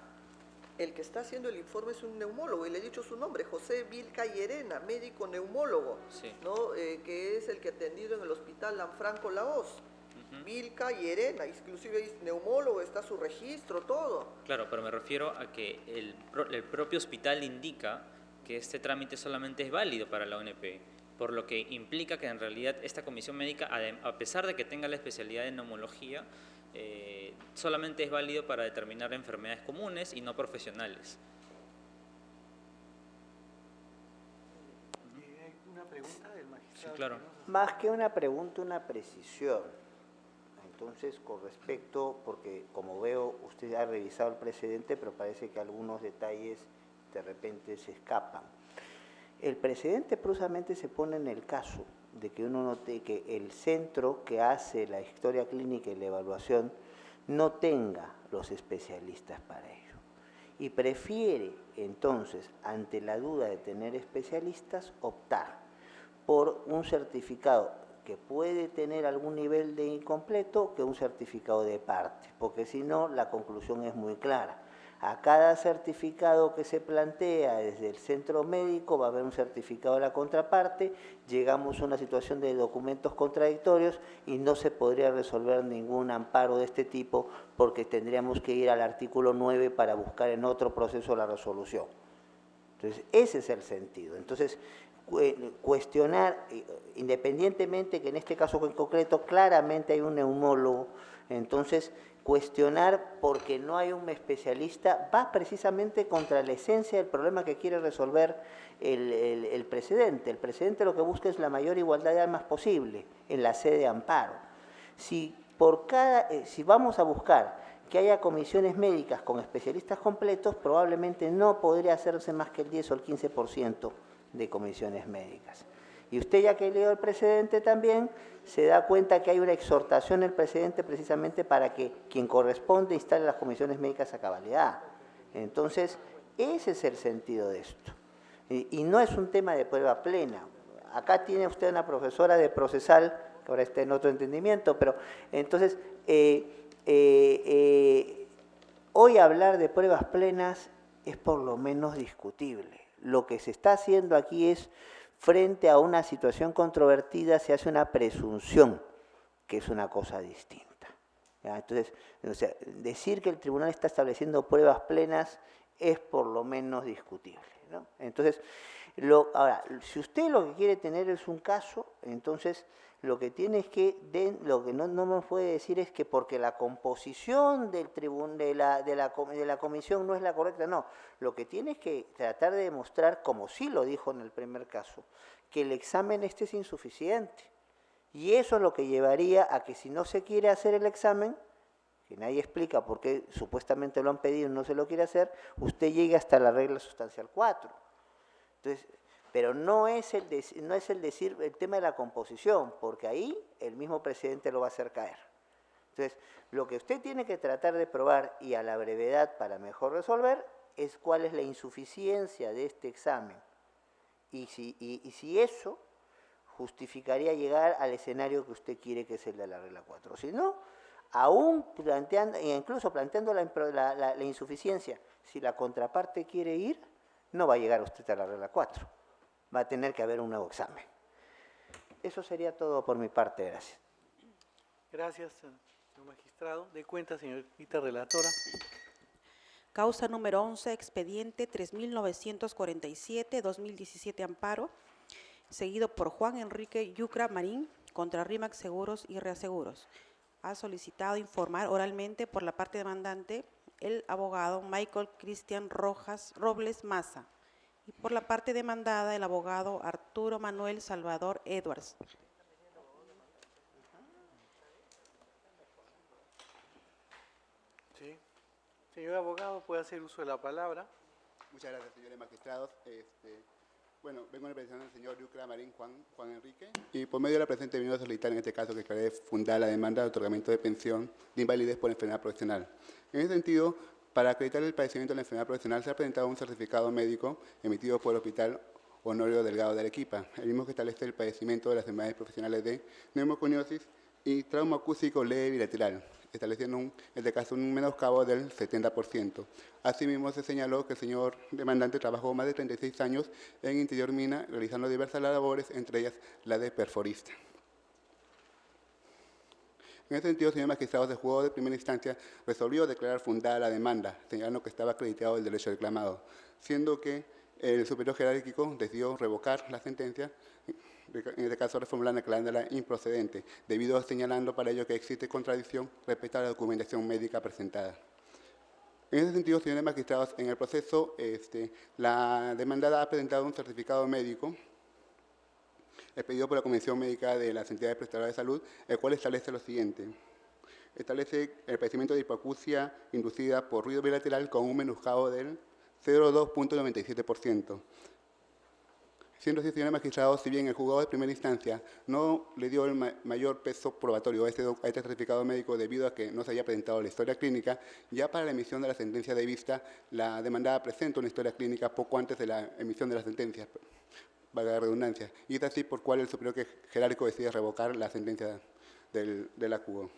El que está haciendo el informe es un neumólogo, y le he dicho su nombre, José Vilca Llerena, médico neumólogo, sí, ¿no? Que es el que ha atendido en el hospital Lanfranco Laos. Vilca Llerena, inclusive es neumólogo, está su registro, todo. Claro, pero me refiero a que el propio hospital indica que este trámite solamente es válido para la ONP, por lo que implica que en realidad esta comisión médica, a pesar de que tenga la especialidad en neumología, solamente es válido para determinar enfermedades comunes y no profesionales. ¿Hay una pregunta del magistrado? Sí, claro. Más que una pregunta, una precisión. Entonces, con respecto, porque como veo, usted ha revisado el precedente, pero parece que algunos detalles de repente se escapan. El precedente precisamente se pone en el caso de que uno note que el centro que hace la historia clínica y la evaluación no tenga los especialistas para ello. Y prefiere, entonces, ante la duda de tener especialistas, optar por un certificado que puede tener algún nivel de incompleto que un certificado de parte, porque si no, la conclusión es muy clara. A cada certificado que se plantea desde el centro médico va a haber un certificado de la contraparte, llegamos a una situación de documentos contradictorios y no se podría resolver ningún amparo de este tipo porque tendríamos que ir al artículo 9 para buscar en otro proceso la resolución. Entonces, ese es el sentido. Entonces, cuestionar, independientemente que en este caso en concreto claramente hay un neumólogo, entonces cuestionar porque no hay un especialista va precisamente contra la esencia del problema que quiere resolver el precedente. El precedente lo que busca es la mayor igualdad de armas posible en la sede de amparo. Si vamos a buscar que haya comisiones médicas con especialistas completos, probablemente no podría hacerse más que el 10 o el 15% de comisiones médicas. Y usted, ya que leyó el precedente también, se da cuenta que hay una exhortación en el precedente precisamente para que quien corresponde instale las comisiones médicas a cabalidad. Entonces, ese es el sentido de esto. Y no es un tema de prueba plena. Acá tiene usted una profesora de procesal, que ahora está en otro entendimiento, pero entonces, hoy hablar de pruebas plenas es por lo menos discutible. Lo que se está haciendo aquí es, frente a una situación controvertida, se hace una presunción, que es una cosa distinta. ¿Ya? Entonces, o sea, decir que el tribunal está estableciendo pruebas plenas es por lo menos discutible, ¿no? Entonces, ahora, si usted lo que quiere tener es un caso, entonces lo que tiene es que, lo que no me puede decir es que porque la composición del de la comisión no es la correcta, no. Lo que tiene es que tratar de demostrar, como sí lo dijo en el primer caso, que el examen este es insuficiente. Y eso es lo que llevaría a que si no se quiere hacer el examen, que nadie explica por qué supuestamente lo han pedido y no se lo quiere hacer, usted llegue hasta la regla sustancial 4. Entonces, pero no es el decir el tema de la composición, porque ahí el mismo presidente lo va a hacer caer. Entonces, lo que usted tiene que tratar de probar, y a la brevedad para mejor resolver, es cuál es la insuficiencia de este examen. Y si eso justificaría llegar al escenario que usted quiere, que es el de la regla 4. Si no, aún planteando, incluso planteando la insuficiencia, si la contraparte quiere ir, no va a llegar usted a la regla 4. Va a tener que haber un nuevo examen. Eso sería todo por mi parte. Gracias. Gracias, señor magistrado. De cuenta, señorita relatora. Causa número 11, expediente 3947-2017 amparo, seguido por Juan Enrique Yucra Marín contra RIMAX Seguros y Reaseguros. Ha solicitado informar oralmente por la parte demandante el abogado Michael Cristian Robles Maza y por la parte demandada el abogado Arturo Manuel Salvador Edwards. Sí. Señor abogado, puede hacer uso de la palabra. Muchas gracias, señores magistrados. Bueno, vengo en representación del señor Yucra Marín Juan Enrique, y por medio de la presente vengo a solicitar en este caso que aclare fundar la demanda de otorgamiento de pensión de invalidez por enfermedad profesional. En ese sentido, para acreditar el padecimiento de la enfermedad profesional se ha presentado un certificado médico emitido por el Hospital Honorio Delgado de Arequipa, el mismo que establece el padecimiento de las enfermedades profesionales de neumoconiosis y trauma acústico leve bilateral, estableciendo en este caso un menoscabo del 70%. Asimismo, se señaló que el señor demandante trabajó más de 36 años en interior mina, realizando diversas labores, entre ellas la de perforista. En ese sentido, el señor magistrado de juzgado de primera instancia resolvió declarar fundada la demanda, señalando que estaba acreditado el derecho reclamado, siendo que el superior jerárquico decidió revocar la sentencia, en este caso reformulando, declarándola improcedente, debido a señalando para ello que existe contradicción respecto a la documentación médica presentada. En ese sentido, señores magistrados, en el proceso, la demandada ha presentado un certificado médico expedido por la Comisión Médica de las entidades prestadoras de salud, el cual establece lo siguiente. Establece el padecimiento de hipoacusia inducida por ruido bilateral con un menoscabo del 0,2.97%. Siendo así, señores magistrados, si bien el juzgado de primera instancia no le dio el mayor peso probatorio a este certificado médico debido a que no se haya presentado la historia clínica, ya para la emisión de la sentencia de vista, la demandada presenta una historia clínica poco antes de la emisión de la sentencia, valga la redundancia, y es así por cual el superior jerárquico decide revocar la sentencia del acudo.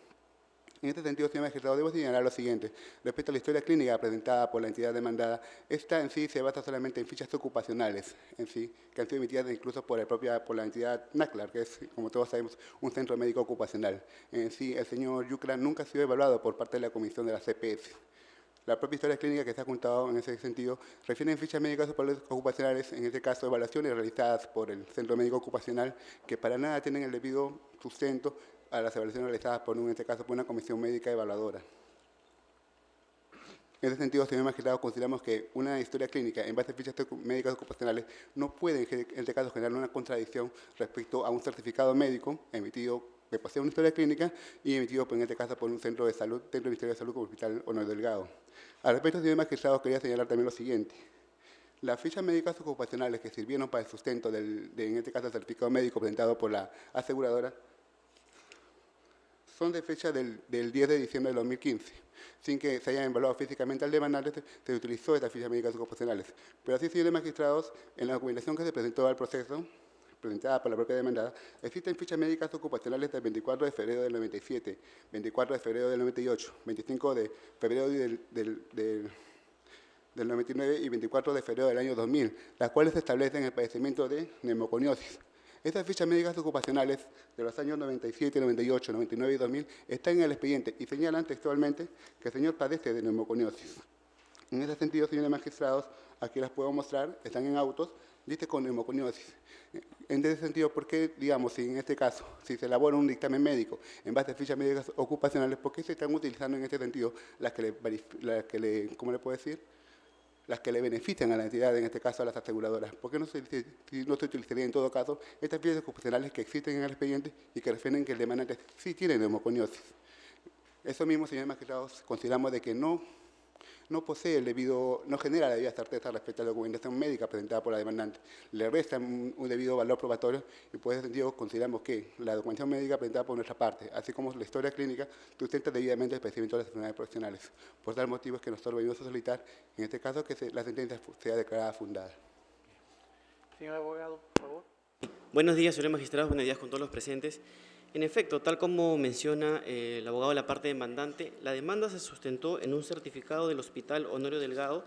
En este sentido, señor magistrado, debo señalar lo siguiente. Respecto a la historia clínica presentada por la entidad demandada, esta en sí se basa solamente en fichas ocupacionales, en sí, que han sido emitidas incluso por la entidad NACLAR, que es, como todos sabemos, un centro médico ocupacional. En sí, el señor Yucra nunca ha sido evaluado por parte de la comisión de la CPS. La propia historia clínica que se ha juntado en ese sentido refiere en fichas médicas ocupacionales, en este caso evaluaciones realizadas por el centro médico ocupacional, que para nada tienen el debido sustento a las evaluaciones realizadas por, en este caso, por una comisión médica evaluadora. En ese sentido, señor magistrado, consideramos que una historia clínica en base a fichas médicas ocupacionales no puede, en este caso, generar una contradicción respecto a un certificado médico emitido que posee una historia clínica y emitido, en este caso, por un centro de salud, centro del Ministerio de Salud como Hospital Honor Delgado. Al respecto, señor magistrado, quería señalar también lo siguiente. Las fichas médicas ocupacionales que sirvieron para el sustento en este caso, el certificado médico presentado por la aseguradora, son de fecha del 10 de diciembre de 2015. Sin que se hayan evaluado físicamente al demandante, se utilizó estas fichas médicas ocupacionales. Pero así, señores magistrados, en la documentación que se presentó al proceso, presentada por la propia demandada, existen fichas médicas ocupacionales del 24 de febrero del 97, 24 de febrero del 98, 25 de febrero del 99 y 24 de febrero del año 2000, las cuales establecen el padecimiento de neumoconiosis. Estas fichas médicas ocupacionales de los años 97, 98, 99 y 2000 están en el expediente y señalan textualmente que el señor padece de neumoconiosis. En ese sentido, señores magistrados, aquí las puedo mostrar, están en autos, dice con neumoconiosis. En ese sentido, ¿por qué, digamos, si en este caso, si se elabora un dictamen médico en base a fichas médicas ocupacionales, por qué se están utilizando en este sentido las que le ¿cómo le puedo decir?, las que le benefician a la entidad, en este caso a las aseguradoras? ¿Por qué no se utilizaría en todo caso estas fichas ocupacionales que existen en el expediente y que refieren que el demandante sí tiene neumoconiosis? Eso mismo, señores magistrados, consideramos de que no posee el debido, no genera la debida certeza respecto a la documentación médica presentada por la demandante. Le resta un debido valor probatorio y por ese sentido consideramos que la documentación médica presentada por nuestra parte, así como la historia clínica, sustenta debidamente el padecimiento de las enfermedades profesionales. Por tal motivo es que nosotros venimos a solicitar, en este caso, que la sentencia sea declarada fundada. Señor abogado, por favor. Buenos días, señores magistrados, buenos días con todos los presentes. En efecto, tal como menciona el abogado de la parte demandante, la demanda se sustentó en un certificado del Hospital Honorio Delgado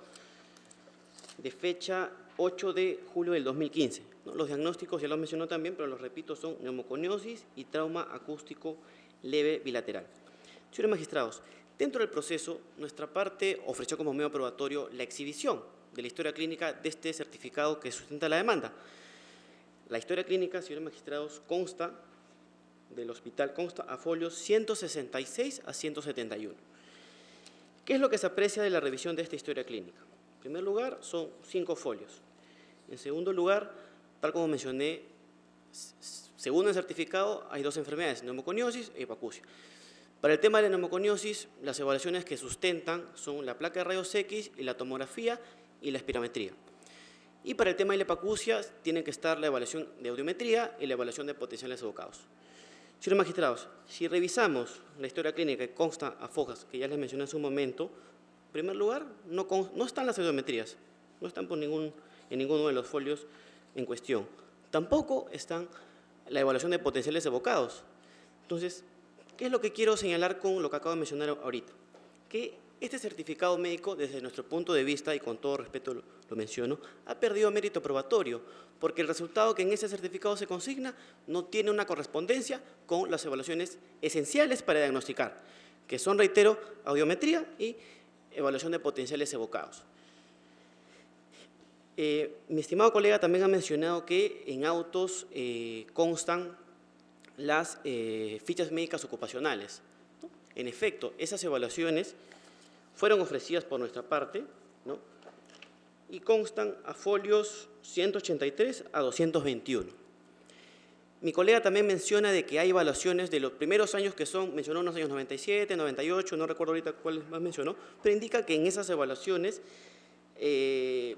de fecha 8 de julio del 2015. Los diagnósticos ya los mencionó también, pero los repito, son neumoconiosis y trauma acústico leve bilateral. Señores magistrados, dentro del proceso, nuestra parte ofreció como medio probatorio la exhibición de la historia clínica de este certificado que sustenta la demanda. La historia clínica, señores magistrados, del hospital consta a folios 166 a 171. ¿Qué es lo que se aprecia de la revisión de esta historia clínica? En primer lugar, son 5 folios. En segundo lugar, tal como mencioné, según el certificado, hay 2 enfermedades, neumoconiosis e hipoacusia. Para el tema de la neumoconiosis, las evaluaciones que sustentan son la placa de rayos X y la tomografía y la espirometría. Y para el tema de la hipoacusia, tienen que estar la evaluación de audiometría y la evaluación de potenciales evocados. Señores magistrados, si revisamos la historia clínica que consta a fojas, que ya les mencioné en su momento, en primer lugar, no están las audiometrías, no están en ninguno de los folios en cuestión. Tampoco están la evaluación de potenciales evocados. Entonces, ¿qué es lo que quiero señalar con lo que acabo de mencionar ahorita? Que este certificado médico, desde nuestro punto de vista, y con todo respeto lo menciono, ha perdido mérito probatorio, porque el resultado que en ese certificado se consigna no tiene una correspondencia con las evaluaciones esenciales para diagnosticar, que son, reitero, audiometría y evaluación de potenciales evocados. Mi estimado colega también ha mencionado que en autos constan las fichas médicas ocupacionales, ¿no? En efecto, esas evaluaciones fueron ofrecidas por nuestra parte, ¿no?, y constan a folios 183 a 221. Mi colega también menciona de que hay evaluaciones de los primeros años que mencionó unos años 97, 98, no recuerdo ahorita cuáles más mencionó, pero indica que en esas evaluaciones el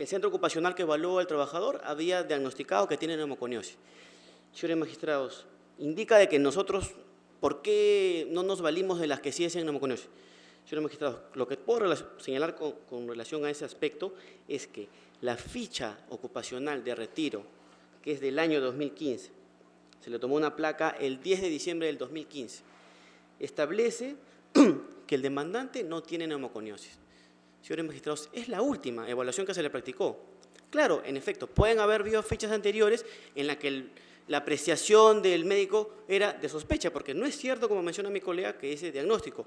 el centro ocupacional que evaluó al trabajador había diagnosticado que tiene neumoconiosis. Señores magistrados, indica de que nosotros, ¿por qué no nos valimos de las que sí decían neumoconiosis? Señores magistrados, lo que puedo señalar con relación a ese aspecto es que la ficha ocupacional de retiro, que es del año 2015, se le tomó una placa el 10 de diciembre del 2015, establece que el demandante no tiene neumoconiosis. Señores magistrados, es la última evaluación que se le practicó. Claro, en efecto, pueden haber habido fechas anteriores en las que la apreciación del médico era de sospecha, porque no es cierto, como menciona mi colega, que dice diagnóstico.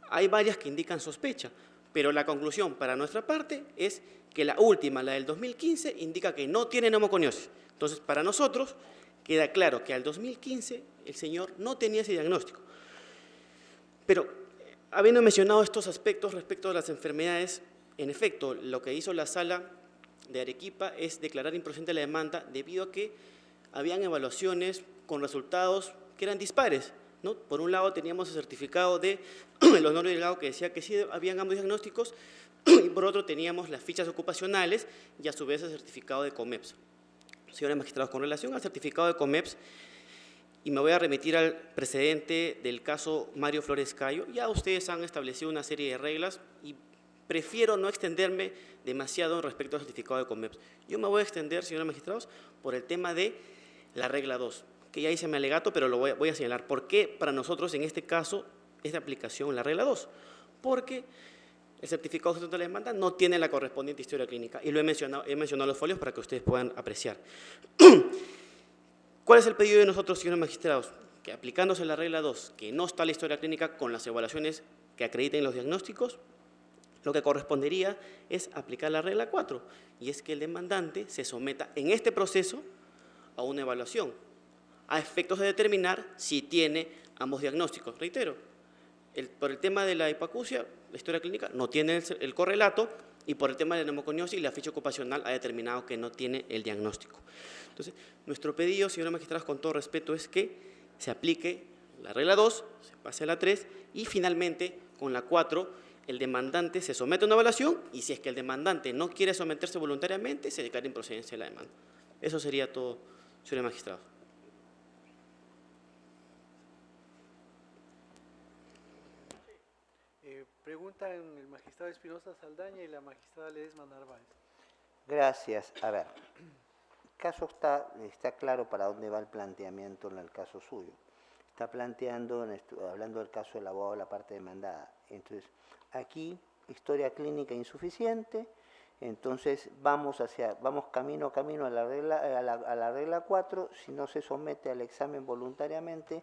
Hay varias que indican sospecha, pero la conclusión para nuestra parte es que la última, la del 2015, indica que no tiene neumoconiosis. Entonces, para nosotros queda claro que al 2015 el señor no tenía ese diagnóstico. Pero, habiendo mencionado estos aspectos respecto a las enfermedades, en efecto, lo que hizo la Sala de Arequipa es declarar improcedente la demanda debido a que habían evaluaciones con resultados que eran dispares, ¿no? Por un lado teníamos el certificado de Honorio Delgado que decía que sí habían ambos diagnósticos y por otro teníamos las fichas ocupacionales y a su vez el certificado de COMEPS. Señores magistrados, con relación al certificado de COMEPS, y me voy a remitir al precedente del caso Mario Flores Cayo, ya ustedes han establecido una serie de reglas y prefiero no extenderme demasiado respecto al certificado de COMEPS. Yo me voy a extender, señores magistrados, por el tema de la regla 2, que ya hice mi alegato, pero lo voy a señalar. ¿Por qué para nosotros en este caso es de aplicación la regla 2? Porque el certificado de la demanda no tiene la correspondiente historia clínica y lo he mencionado los folios para que ustedes puedan apreciar. ¿Cuál es el pedido de nosotros, señores magistrados? Que aplicándose la regla 2, que no está la historia clínica con las evaluaciones que acrediten los diagnósticos, lo que correspondería es aplicar la regla 4, y es que el demandante se someta en este proceso a una evaluación, a efectos de determinar si tiene ambos diagnósticos. Reitero, por el tema de la hipoacusia, la historia clínica no tiene el correlato, y por el tema de la neumoconiosis, la ficha ocupacional ha determinado que no tiene el diagnóstico. Entonces, nuestro pedido, señores magistrados, con todo respeto, es que se aplique la regla 2, se pase a la 3, y finalmente, con la 4, el demandante se somete a una evaluación, y si es que el demandante no quiere someterse voluntariamente, se declara improcedencia de la demanda. Eso sería todo, señores magistrados. Preguntan el magistrado Espinosa Saldaña y la magistrada Ledesma Narváez. Gracias. A ver, el caso está claro para dónde va el planteamiento en el caso suyo. Está planteando, hablando del caso del abogado de la parte demandada. Entonces, aquí, historia clínica insuficiente, entonces vamos camino a la regla 4, si no se somete al examen voluntariamente,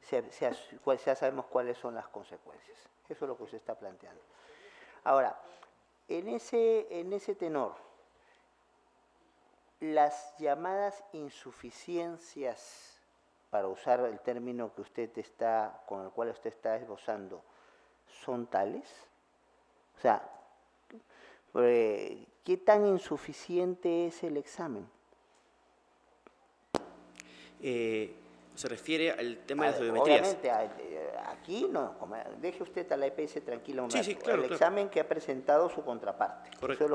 ya sabemos cuáles son las consecuencias. Eso es lo que usted está planteando. Ahora, en ese tenor, las llamadas insuficiencias, para usar el término con el cual usted está esbozando, ¿son tales? O sea, ¿qué tan insuficiente es el examen? Se refiere al tema de las audiometrías. Obviamente, aquí no, deje usted a la EPS tranquila un rato. Sí, claro, el examen que ha presentado su contraparte. Correcto.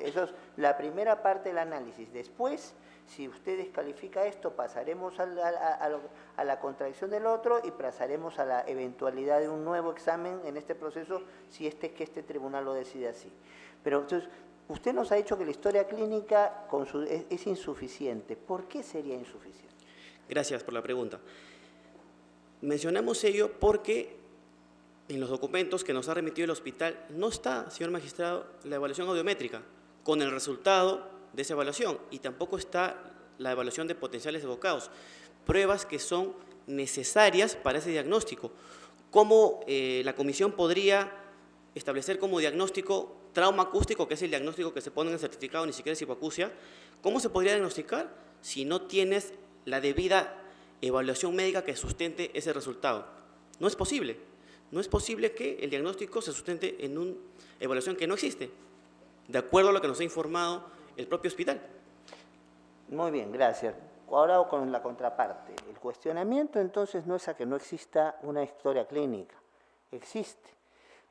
Eso es la primera parte del análisis. Después, si usted descalifica esto, pasaremos a la contradicción del otro y pasaremos a la eventualidad de un nuevo examen en este proceso, si este tribunal lo decide así. Pero entonces, usted nos ha dicho que la historia clínica es insuficiente. ¿Por qué sería insuficiente? Gracias por la pregunta. Mencionamos ello porque en los documentos que nos ha remitido el hospital no está, señor magistrado, la evaluación audiométrica con el resultado de esa evaluación y tampoco está la evaluación de potenciales evocados, pruebas que son necesarias para ese diagnóstico. ¿Cómo la comisión podría establecer como diagnóstico trauma acústico, que es el diagnóstico que se pone en el certificado, ni siquiera es hipoacusia? ¿Cómo se podría diagnosticar si no tienes la debida evaluación médica que sustente ese resultado? No es posible. No es posible que el diagnóstico se sustente en una evaluación que no existe, de acuerdo a lo que nos ha informado el propio hospital. Muy bien, gracias. Ahora con la contraparte. El cuestionamiento entonces no es a que no exista una historia clínica. Existe.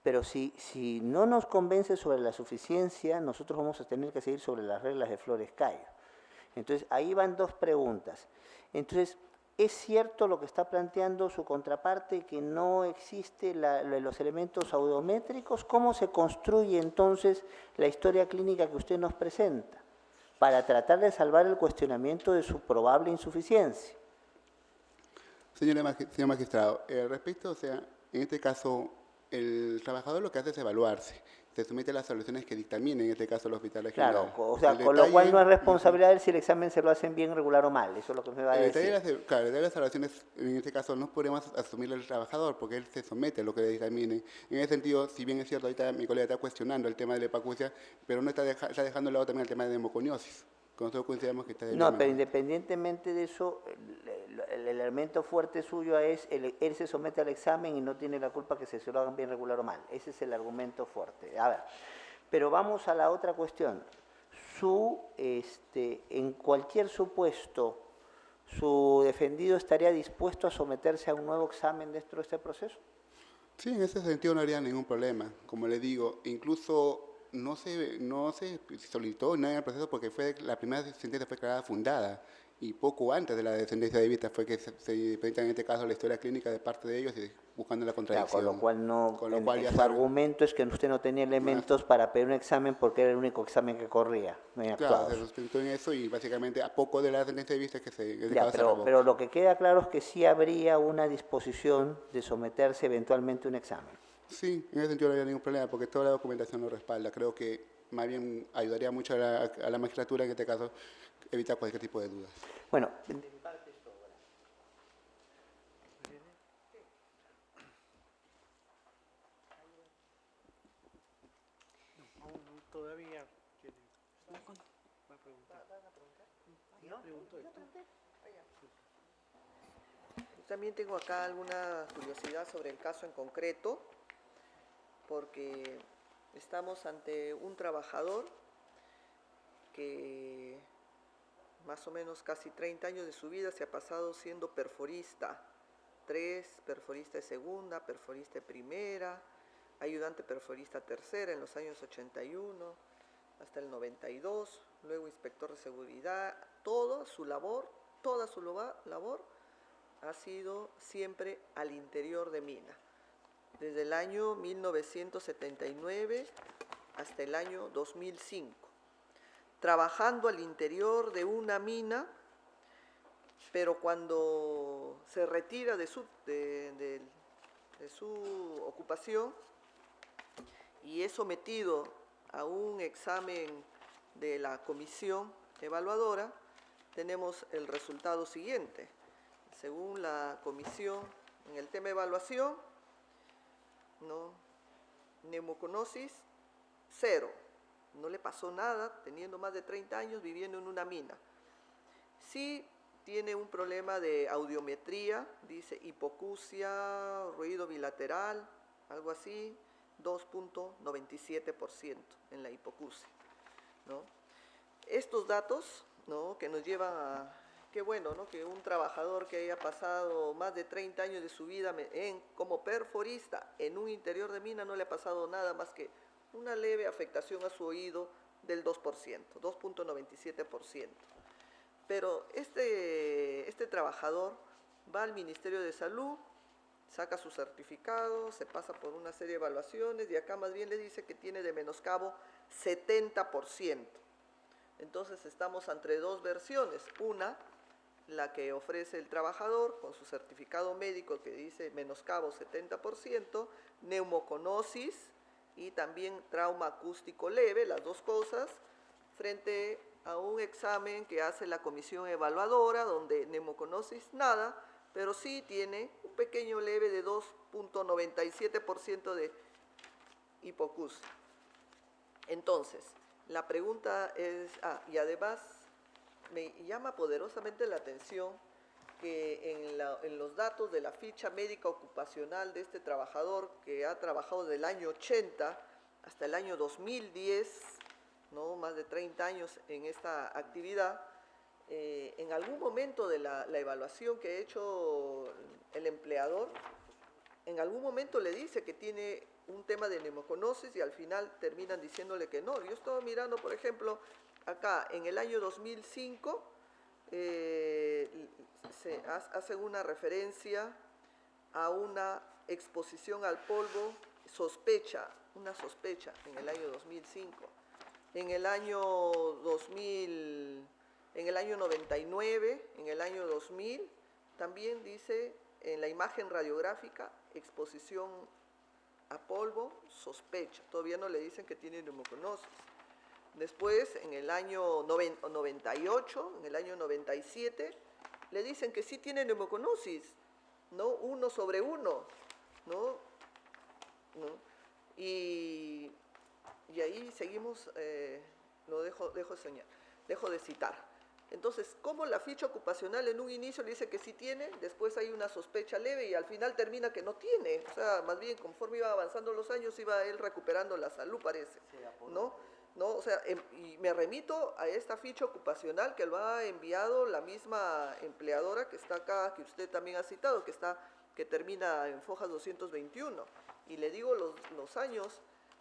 Pero si no nos convence sobre la suficiencia, nosotros vamos a tener que seguir sobre las reglas de Flores Cayo. Entonces, ahí van dos preguntas. Entonces, ¿es cierto lo que está planteando su contraparte, que no existe los elementos audiométricos? ¿Cómo se construye entonces la historia clínica que usted nos presenta para tratar de salvar el cuestionamiento de su probable insuficiencia? Señor magistrado, respecto, o sea, en este caso, el trabajador lo que hace es evaluarse, se somete a las soluciones que dictamine, en este caso el hospital regional. Claro, o sea, con lo cual no es responsabilidad de él si el examen se lo hacen bien, regular o mal, eso es lo que me va a decir. Claro, el detalle de las evaluaciones, en este caso, no podemos asumirle al trabajador, porque él se somete a lo que le dictamine. En ese sentido, si bien es cierto, ahorita mi colega está cuestionando el tema de la hipacusia, pero no está dejando de lado también el tema de neumoconiosis. Nosotros consideramos que está No, pero independientemente de eso, el elemento fuerte suyo es, él se somete al examen y no tiene la culpa que se lo hagan bien, regular o mal. Ese es el argumento fuerte. A ver, pero vamos a la otra cuestión. En cualquier supuesto, ¿su defendido estaría dispuesto a someterse a un nuevo examen dentro de este proceso? Sí, en ese sentido no habría ningún problema. Como le digo, incluso no se solicitó nada en el proceso porque la primera sentencia fue declarada fundada y poco antes de la sentencia de vista fue que se presenta en este caso la historia clínica de parte de ellos y buscando la contradicción. Claro, con lo cual ya su argumento es que usted no tenía elementos para pedir un examen porque era el único examen que corría. Claro, se sustentó en eso y básicamente a poco de la sentencia de vista es que se pero lo que queda claro es que sí habría una disposición de someterse eventualmente a un examen. Sí, en ese sentido no había ningún problema porque toda la documentación lo respalda. Creo que más bien ayudaría mucho a la magistratura en este caso evitar cualquier tipo de dudas. Bueno, de mi parte es todo. Todavía Va con- va a preguntar. ¿No? Preguntó esto. También tengo acá alguna curiosidad sobre el caso en concreto, porque estamos ante un trabajador que más o menos casi 30 años de su vida se ha pasado siendo perforista 3, perforista de segunda, perforista de primera, ayudante perforista tercera en los años 81 hasta el 92, luego inspector de seguridad. Toda su labor ha sido siempre al interior de mina, desde el año 1979 hasta el año 2005, trabajando al interior de una mina, pero cuando se retira de su ocupación y es sometido a un examen de la comisión evaluadora, tenemos el resultado siguiente. Según la comisión, en el tema de evaluación, neumoconosis, 0. No le pasó nada, teniendo más de 30 años viviendo en una mina. Sí tiene un problema de audiometría, dice hipoacusia, ruido bilateral, algo así, 2.97% en la hipoacusia, ¿no? Estos datos, ¿no?, que nos llevan a... Qué bueno, ¿no?, que un trabajador que haya pasado más de 30 años de su vida como perforista en un interior de mina no le ha pasado nada más que una leve afectación a su oído del 2%, 2.97%. Pero este trabajador va al Ministerio de Salud, saca su certificado, se pasa por una serie de evaluaciones y acá más bien le dice que tiene de menoscabo 70%. Entonces estamos entre dos versiones. Una, la que ofrece el trabajador con su certificado médico que dice menoscabo 70%, neumoconosis y también trauma acústico leve, las dos cosas, frente a un examen que hace la comisión evaluadora, donde neumoconosis nada, pero sí tiene un pequeño leve de 2.97% de hipoacusia. Entonces, la pregunta es, y además me llama poderosamente la atención que en los datos de la ficha médica ocupacional de este trabajador, que ha trabajado del año 80 hasta el año 2010, ¿no?, más de 30 años en esta actividad, en algún momento de la evaluación que ha hecho el empleador, en algún momento le dice que tiene un tema de neumoconosis y al final terminan diciéndole que no. Yo estaba mirando, por ejemplo, acá en el año 2005 hacen una referencia a una exposición al polvo una sospecha en el año 2005. En el año 2000, en el año 99, en el año 2000, también dice en la imagen radiográfica, exposición a polvo, sospecha. Todavía no le dicen que tiene neumoconosis. Después, en el año 98, en el año 97, le dicen que sí tiene neumoconosis, ¿no? 1/1, ¿no? Y ahí seguimos, lo dejo de citar. Entonces, ¿cómo la ficha ocupacional en un inicio le dice que sí tiene, después hay una sospecha leve y al final termina que no tiene? O sea, más bien, conforme iba avanzando los años, iba él recuperando la salud, parece, ¿no? O sea, y me remito a esta ficha ocupacional que lo ha enviado la misma empleadora que está acá, que usted también ha citado, que termina en Fojas 221. Y le digo los años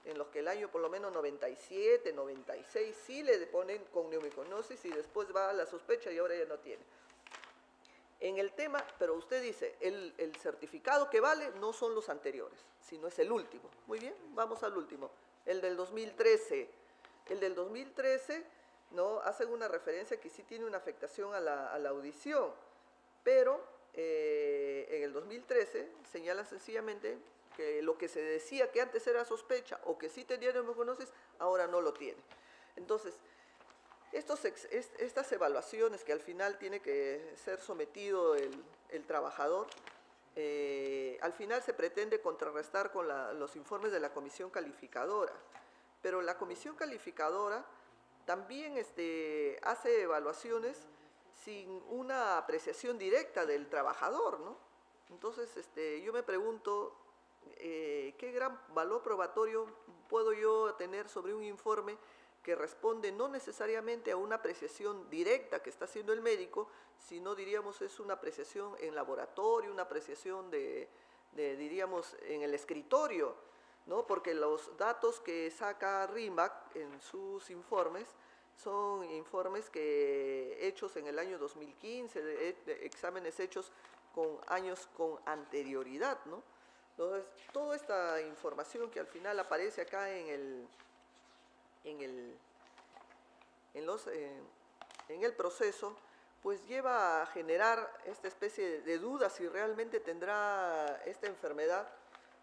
en los que el año por lo menos 97, 96, sí le ponen con neumoconosis y después va a la sospecha y ahora ya no tiene. En el tema, pero usted dice, el certificado que vale no son los anteriores, sino es el último. Muy bien, vamos al último. El del 2013. El del 2013, ¿no? Hacen una referencia que sí tiene una afectación a la audición, pero en el 2013 señala sencillamente que lo que se decía que antes era sospecha o que sí tenía neumoconosis, ahora no lo tiene. Entonces, estas evaluaciones que al final tiene que ser sometido el trabajador, al final se pretende contrarrestar con los informes de la comisión calificadora, pero la comisión calificadora también hace evaluaciones sin una apreciación directa del trabajador, ¿no? Entonces, yo me pregunto, ¿qué gran valor probatorio puedo yo tener sobre un informe que responde no necesariamente a una apreciación directa que está haciendo el médico, sino, diríamos, es una apreciación en laboratorio, una apreciación diríamos, en el escritorio, ¿no? Porque los datos que saca RIMAC en sus informes son informes hechos en el año 2015, de exámenes hechos con años con anterioridad, ¿no? Entonces, toda esta información que al final aparece acá en el proceso, pues lleva a generar esta especie de dudas si realmente tendrá esta enfermedad.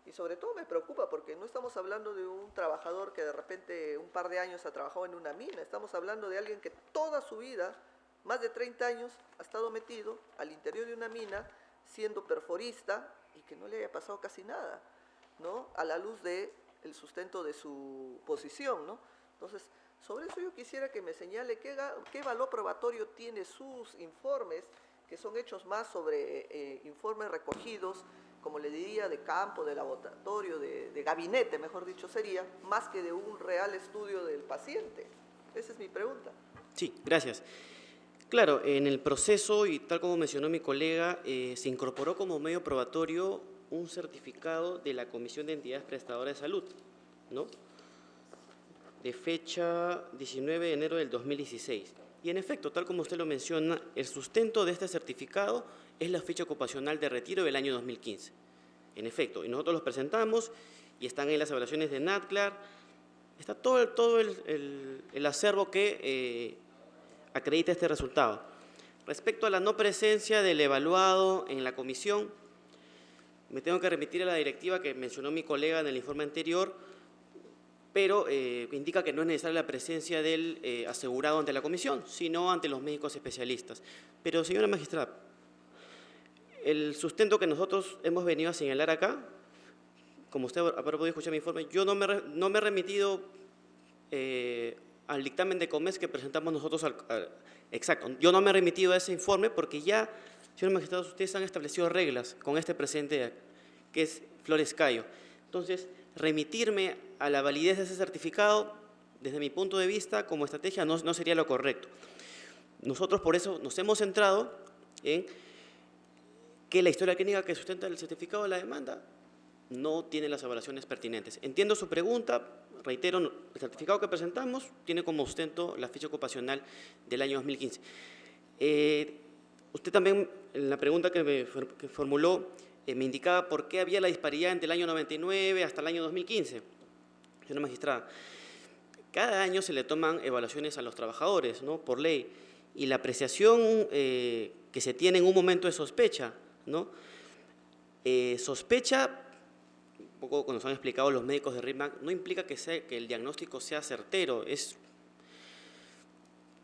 Y sobre todo me preocupa porque no estamos hablando de un trabajador que de repente un par de años ha trabajado en una mina, estamos hablando de alguien que toda su vida, más de 30 años, ha estado metido al interior de una mina, siendo perforista, y que no le haya pasado casi nada, ¿no? A la luz del sustento de su posición, ¿no? Entonces, sobre eso yo quisiera que me señale qué valor probatorio tiene sus informes, que son hechos más sobre informes recogidos, como le diría, de campo, de laboratorio, de gabinete, mejor dicho sería, más que de un real estudio del paciente. Esa es mi pregunta. Sí, gracias. Claro, en el proceso, y tal como mencionó mi colega, se incorporó como medio probatorio un certificado de la Comisión de Entidades Prestadoras de Salud, ¿no? De fecha 19 de enero del 2016. Y en efecto, tal como usted lo menciona, el sustento de este certificado es la ficha ocupacional de retiro del año 2015. En efecto, y nosotros los presentamos y están en las evaluaciones de NADCLAR, está todo el acervo que acredita este resultado. Respecto a la no presencia del evaluado en la comisión, me tengo que remitir a la directiva que mencionó mi colega en el informe anterior, pero indica que no es necesaria la presencia del asegurado ante la comisión, sino ante los médicos especialistas. Pero, señora magistrada, el sustento que nosotros hemos venido a señalar acá, como usted habrá podido escuchar mi informe, yo no me he remitido al dictamen de COMES que presentamos nosotros. Exacto, yo no me he remitido a ese informe porque ya, señor magistrado, ustedes han establecido reglas con este presente que es Flores Cayo. Entonces, remitirme a la validez de ese certificado, desde mi punto de vista, como estrategia, no sería lo correcto. Nosotros por eso nos hemos centrado en que la historia clínica que sustenta el certificado de la demanda no tiene las evaluaciones pertinentes. Entiendo su pregunta, reitero, el certificado que presentamos tiene como sustento la ficha ocupacional del año 2015. Usted también, en la pregunta que formuló, me indicaba por qué había la disparidad entre el año 99 hasta el año 2015. Señora magistrada, cada año se le toman evaluaciones a los trabajadores, ¿no?, por ley, y la apreciación que se tiene en un momento de sospecha, ¿no? Sospecha, un poco como nos han explicado los médicos de RIMAC, no implica que el diagnóstico sea certero.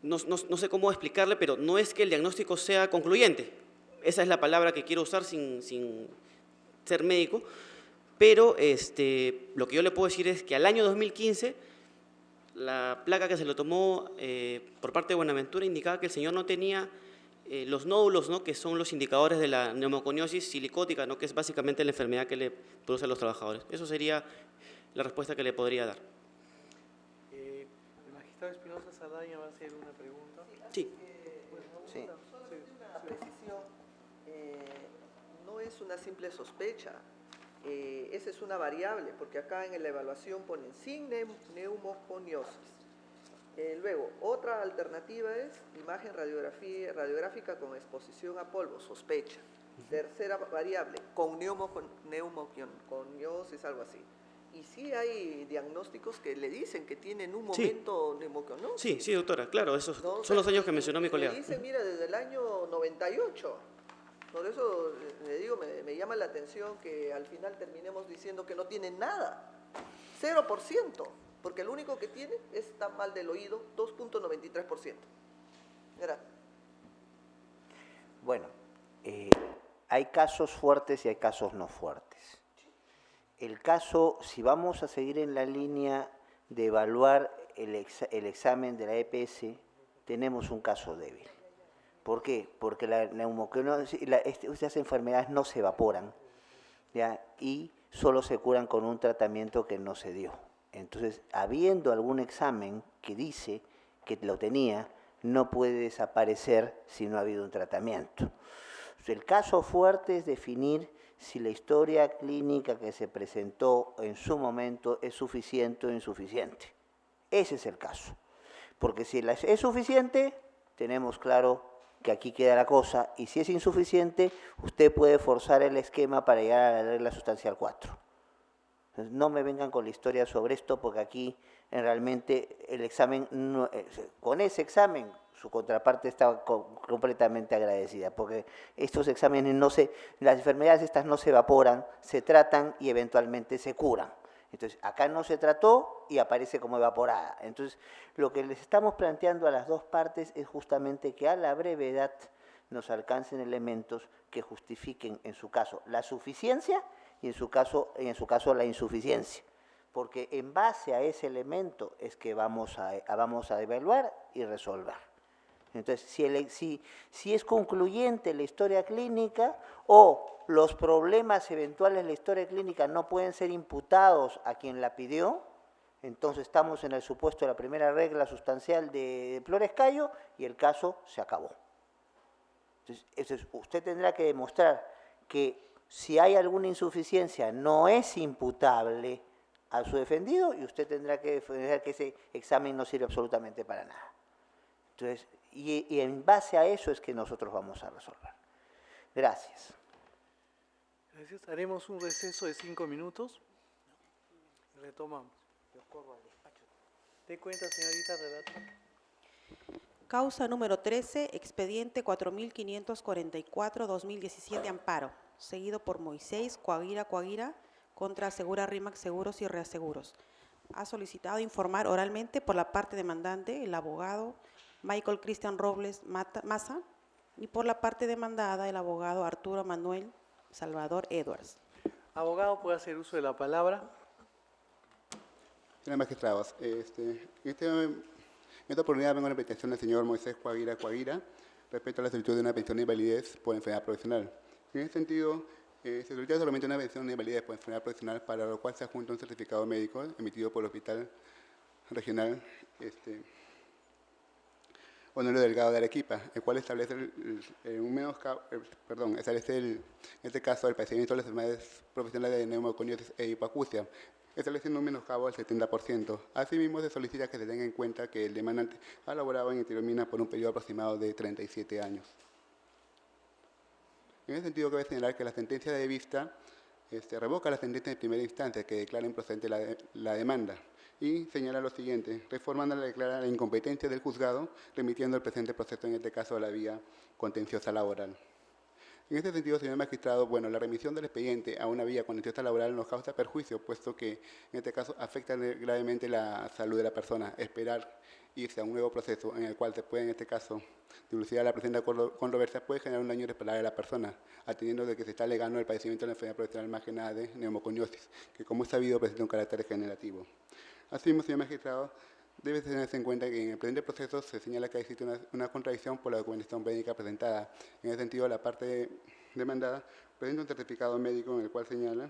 No sé cómo explicarle, pero no es que el diagnóstico sea concluyente. Esa es la palabra que quiero usar sin ser médico, pero lo que yo le puedo decir es que al año 2015, la placa que se le tomó por parte de Buenaventura indicaba que el señor no tenía los nódulos, ¿no?, que son los indicadores de la neumoconiosis silicótica, ¿no?, que es básicamente la enfermedad que le produce a los trabajadores. Eso sería la respuesta que le podría dar. El magistrado Espinosa Saldaña va a hacer una pregunta. Sí. Sí. Solamente una precisión. No es una simple sospecha. Esa es una variable, porque acá en la evaluación ponen sin neumoconiosis. Luego, otra alternativa es imagen radiográfica con exposición a polvo, sospecha. Tercera variable, con neumoconiosis, algo así. Y sí hay diagnósticos que le dicen que tienen un momento neumoconiosis. Sí, doctora, claro, esos ¿No? son los años que mencionó mi colega. Le dicen, mira, desde el año 98. Por eso le digo, me llama la atención que al final terminemos diciendo que no tienen nada. 0%. Porque el único que tiene está mal del oído, 2.93%. Gracias. Bueno, hay casos fuertes y hay casos no fuertes. El caso, si vamos a seguir en la línea de evaluar el examen de la EPS, tenemos un caso débil. ¿Por qué? Porque la neumoconiosis, estas enfermedades no se evaporan, ¿ya?, y solo se curan con un tratamiento que no se dio. Entonces, habiendo algún examen que dice que lo tenía, no puede desaparecer si no ha habido un tratamiento. El caso fuerte es definir si la historia clínica que se presentó en su momento es suficiente o insuficiente. Ese es el caso. Porque si es suficiente, tenemos claro que aquí queda la cosa, y si es insuficiente, usted puede forzar el esquema para llegar a la regla sustancial 4. Entonces, no me vengan con la historia sobre esto, porque aquí realmente el examen, con ese examen, su contraparte está completamente agradecida, porque estos exámenes las enfermedades estas no se evaporan, se tratan y eventualmente se curan. Entonces, acá no se trató y aparece como evaporada. Entonces, lo que les estamos planteando a las dos partes es justamente que a la brevedad nos alcancen elementos que justifiquen, en su caso, la suficiencia y en su caso la insuficiencia. Porque en base a ese elemento es que vamos a evaluar y resolver. Entonces, si es concluyente la historia clínica o los problemas eventuales de la historia clínica no pueden ser imputados a quien la pidió, entonces estamos en el supuesto de la primera regla sustancial de Flores-Cayo y el caso se acabó. Entonces, usted tendrá que demostrar que si hay alguna insuficiencia no es imputable a su defendido y usted tendrá que defender que ese examen no sirve absolutamente para nada. Entonces, y en base a eso es que nosotros vamos a resolver. Gracias. Gracias. Haremos un receso de 5 minutos. Retomamos. ¿Te cuenta, señorita relatora? Causa número 13, expediente 4544-2017, amparo, seguido por Moisés Coaguira contra Asegura RIMAC Seguros y Reaseguros. Ha solicitado informar oralmente por la parte demandante el abogado Michael Cristian Robles Maza y por la parte demandada el abogado Arturo Manuel Salvador Edwards. Abogado, puede hacer uso de la palabra. Señores magistrados, en esta oportunidad vengo a la petición del señor Moisés Coaguira respecto a la solicitud de una pensión de invalidez por enfermedad profesional. En ese sentido, se solicita solamente una pensión de invalidez por enfermedad profesional, para lo cual se adjunta un certificado médico emitido por el Hospital Regional Honorio Delgado de Arequipa, el cual establece en este caso el padecimiento de las enfermedades profesionales de neumoconiosis e hipoacusia, estableciendo un menoscabo al 70%. Asimismo, se solicita que se tenga en cuenta que el demandante ha laborado en Itiromina por un periodo aproximado de 37 años. En ese sentido, cabe señalar que la sentencia de vista revoca la sentencia de primera instancia que declara improcedente la demanda y señala lo siguiente: reformándola declara la incompetencia del juzgado, remitiendo el presente proceso, en este caso, a la vía contenciosa laboral. En este sentido, señor magistrado, bueno, la remisión del expediente a una vía contenciosa laboral nos causa perjuicio, puesto que en este caso afecta gravemente la salud de la persona. Esperar irse a un nuevo proceso en el cual se puede, en este caso, dilucidar la presente controversia puede generar un daño irreparable a la persona, atendiendo de que se está alegando el padecimiento de la enfermedad profesional más que nada de neumoconiosis, que, como es sabido, presenta un carácter degenerativo. Asimismo, señor magistrado, debe tenerse en cuenta que en el presente proceso se señala que existe una contradicción por la documentación médica presentada. En ese sentido, la parte demandada presenta un certificado médico en el cual señala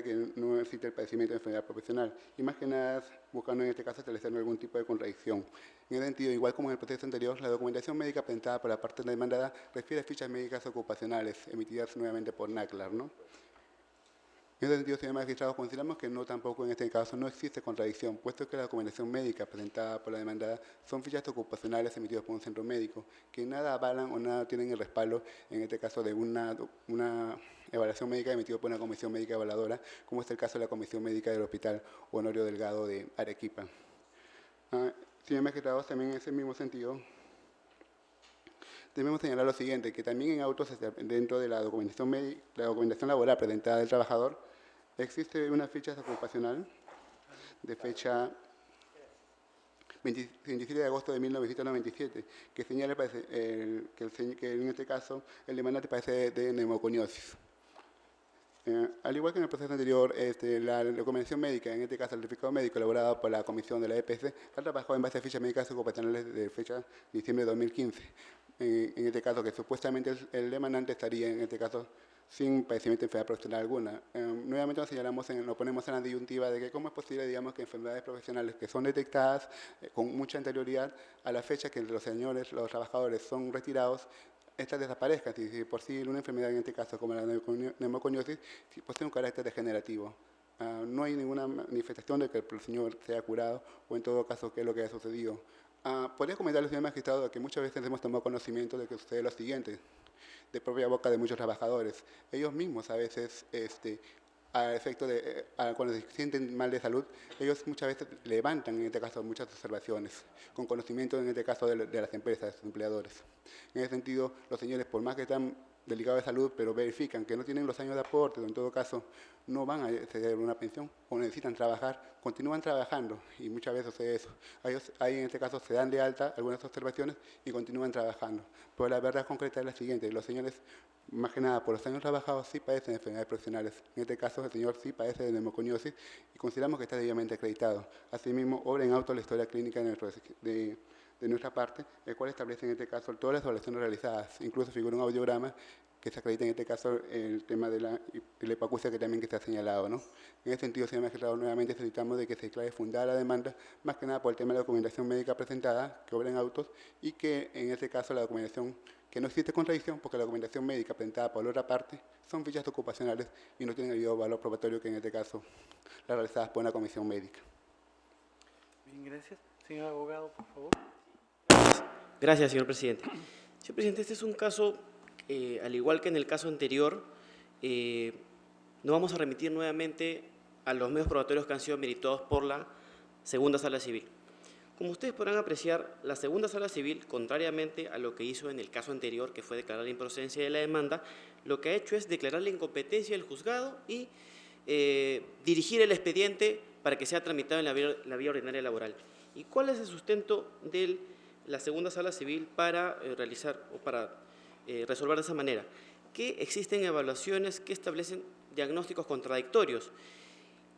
que no existe el padecimiento de enfermedad profesional y más que nada buscando en este caso establecer algún tipo de contradicción. En ese sentido, igual como en el proceso anterior, la documentación médica presentada por la parte demandada refiere a fichas médicas ocupacionales emitidas nuevamente por NACLAR, ¿no? En ese sentido, señor magistrado, consideramos que tampoco en este caso no existe contradicción, puesto que la documentación médica presentada por la demandada son fichas ocupacionales emitidas por un centro médico, que nada avalan o nada tienen el respaldo, en este caso, de una evaluación médica emitida por una comisión médica evaluadora, como es el caso de la Comisión Médica del Hospital Honorio Delgado de Arequipa. Señor magistrado, también en ese mismo sentido, debemos señalar lo siguiente, que también en autos, dentro de la documentación laboral presentada del trabajador, existe una ficha ocupacional de fecha 27 de agosto de 1997, que señala que en este caso el demandante padece de neumoconiosis. Al igual que en el proceso anterior, la documentación médica, en este caso el certificado médico elaborado por la comisión de la EPC, ha trabajado en base a fichas médicas ocupacionales de fecha diciembre de 2015. En este caso, que supuestamente el demandante estaría, en este caso, sin padecimiento de enfermedad profesional alguna. Nuevamente nos ponemos en la disyuntiva de que cómo es posible, digamos, que enfermedades profesionales que son detectadas con mucha anterioridad a la fecha que los trabajadores son retirados, estas desaparezcan. Si por sí una enfermedad, en este caso como la neumoconiosis, posee un carácter degenerativo. No hay ninguna manifestación de que el señor sea curado o en todo caso qué es lo que ha sucedido. Podría comentarle, señor magistrado, que muchas veces hemos tomado conocimiento de que sucede lo siguiente, de propia boca de muchos trabajadores. Ellos mismos a veces, a efecto de, cuando se sienten mal de salud, ellos muchas veces levantan, en este caso, muchas observaciones, con conocimiento, en este caso, de las empresas, de sus empleadores. En ese sentido, los señores, por más que están delicados de salud, pero verifican que no tienen los años de aporte, o en todo caso, no van a acceder a una pensión o necesitan trabajar, continúan trabajando y muchas veces sucede eso. Ahí en este caso se dan de alta algunas observaciones y continúan trabajando. Pero la verdad concreta es la siguiente: los señores, más que nada por los años trabajados, sí padecen de enfermedades profesionales. En este caso el señor sí padece de neumoconiosis y consideramos que está debidamente acreditado. Asimismo, obra en auto la historia clínica de nuestra parte, el cual establece en este caso todas las evaluaciones realizadas. Incluso figura un audiograma que se acredita en este caso el tema de la hipoacusia que también está señalado, ¿no? En ese sentido, señor magistrado, nuevamente solicitamos de que se declare fundada la demanda, más que nada por el tema de la documentación médica presentada, que obra en autos, y que en este caso la documentación, que no existe contradicción, porque la documentación médica presentada por la otra parte son fichas ocupacionales y no tienen el debido valor probatorio que en este caso las realizadas por una comisión médica. Bien, gracias. Señor abogado, por favor. Gracias, señor presidente. Señor presidente, este es un caso, al igual que en el caso anterior, no vamos a remitir nuevamente a los medios probatorios que han sido meritados por la segunda sala civil. Como ustedes podrán apreciar, la segunda sala civil, contrariamente a lo que hizo en el caso anterior, que fue declarar la improcedencia de la demanda, lo que ha hecho es declarar la incompetencia del juzgado y dirigir el expediente para que sea tramitado en la vía ordinaria laboral. ¿Y cuál es el sustento de la segunda sala civil para resolver de esa manera? Que existen evaluaciones que establecen diagnósticos contradictorios.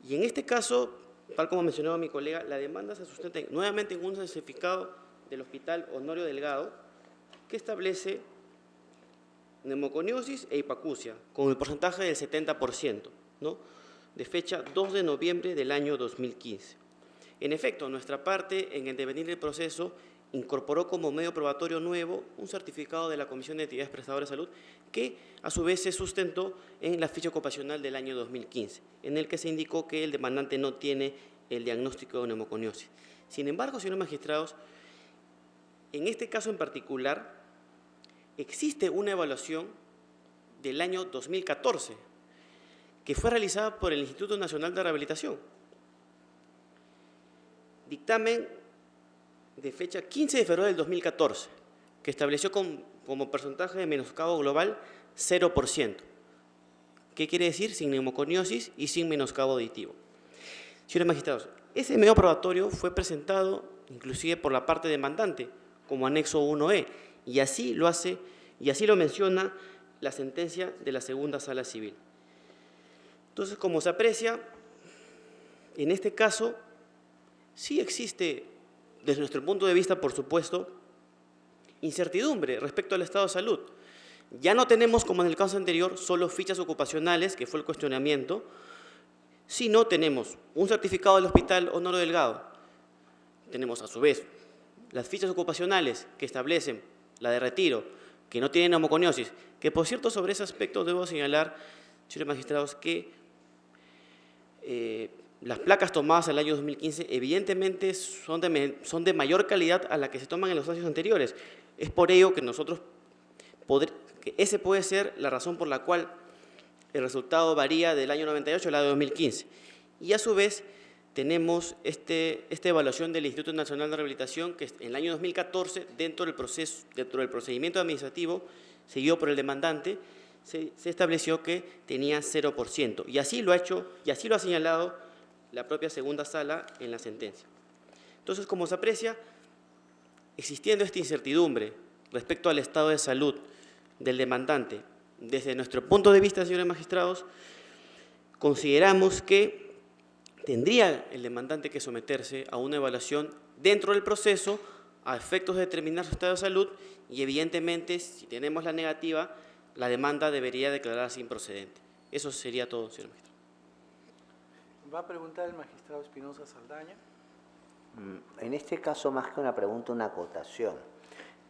Y en este caso, tal como mencionaba mi colega, la demanda se sustenta nuevamente en un certificado del Hospital Honorio Delgado que establece neumoconiosis e hipoacusia con el porcentaje del 70%, ¿no?, de fecha 2 de noviembre del año 2015. En efecto, nuestra parte, en el devenir del proceso, incorporó como medio probatorio nuevo un certificado de la Comisión de Entidades Prestadoras de Salud que a su vez se sustentó en la ficha ocupacional del año 2015, en el que se indicó que el demandante no tiene el diagnóstico de neumoconiosis. Sin embargo, señores magistrados, en este caso en particular, existe una evaluación del año 2014 que fue realizada por el Instituto Nacional de Rehabilitación. Dictamen de fecha 15 de febrero del 2014, que estableció como porcentaje de menoscabo global 0%. ¿Qué quiere decir? Sin neumoconiosis y sin menoscabo auditivo. Señores magistrados, ese medio probatorio fue presentado inclusive por la parte demandante como anexo 1E, y así lo menciona la sentencia de la segunda sala civil. Entonces, como se aprecia, en este caso sí existe, desde nuestro punto de vista, por supuesto, incertidumbre respecto al estado de salud. Ya no tenemos, como en el caso anterior, solo fichas ocupacionales, que fue el cuestionamiento, sino tenemos un certificado del Hospital Honorio Delgado. Tenemos, a su vez, las fichas ocupacionales que establecen la de retiro, que no tienen neumoconiosis, que, por cierto, sobre ese aspecto debo señalar, señores magistrados, que las placas tomadas en el año 2015 evidentemente son de mayor calidad a la que se toman en los años anteriores. Es por ello que que ese puede ser la razón por la cual el resultado varía del año 98 al año 2015. Y a su vez tenemos esta evaluación del Instituto Nacional de Rehabilitación que en el año 2014, dentro del procedimiento administrativo seguido por el demandante, se estableció que tenía 0%. Y así lo ha señalado la propia segunda sala en la sentencia. Entonces, como se aprecia, existiendo esta incertidumbre respecto al estado de salud del demandante, desde nuestro punto de vista, señores magistrados, consideramos que tendría el demandante que someterse a una evaluación dentro del proceso a efectos de determinar su estado de salud y, evidentemente, si tenemos la negativa, la demanda debería declararse improcedente. Eso sería todo, señor magistrado. Va a preguntar el magistrado Espinosa Saldaña. En este caso, más que una pregunta, una acotación.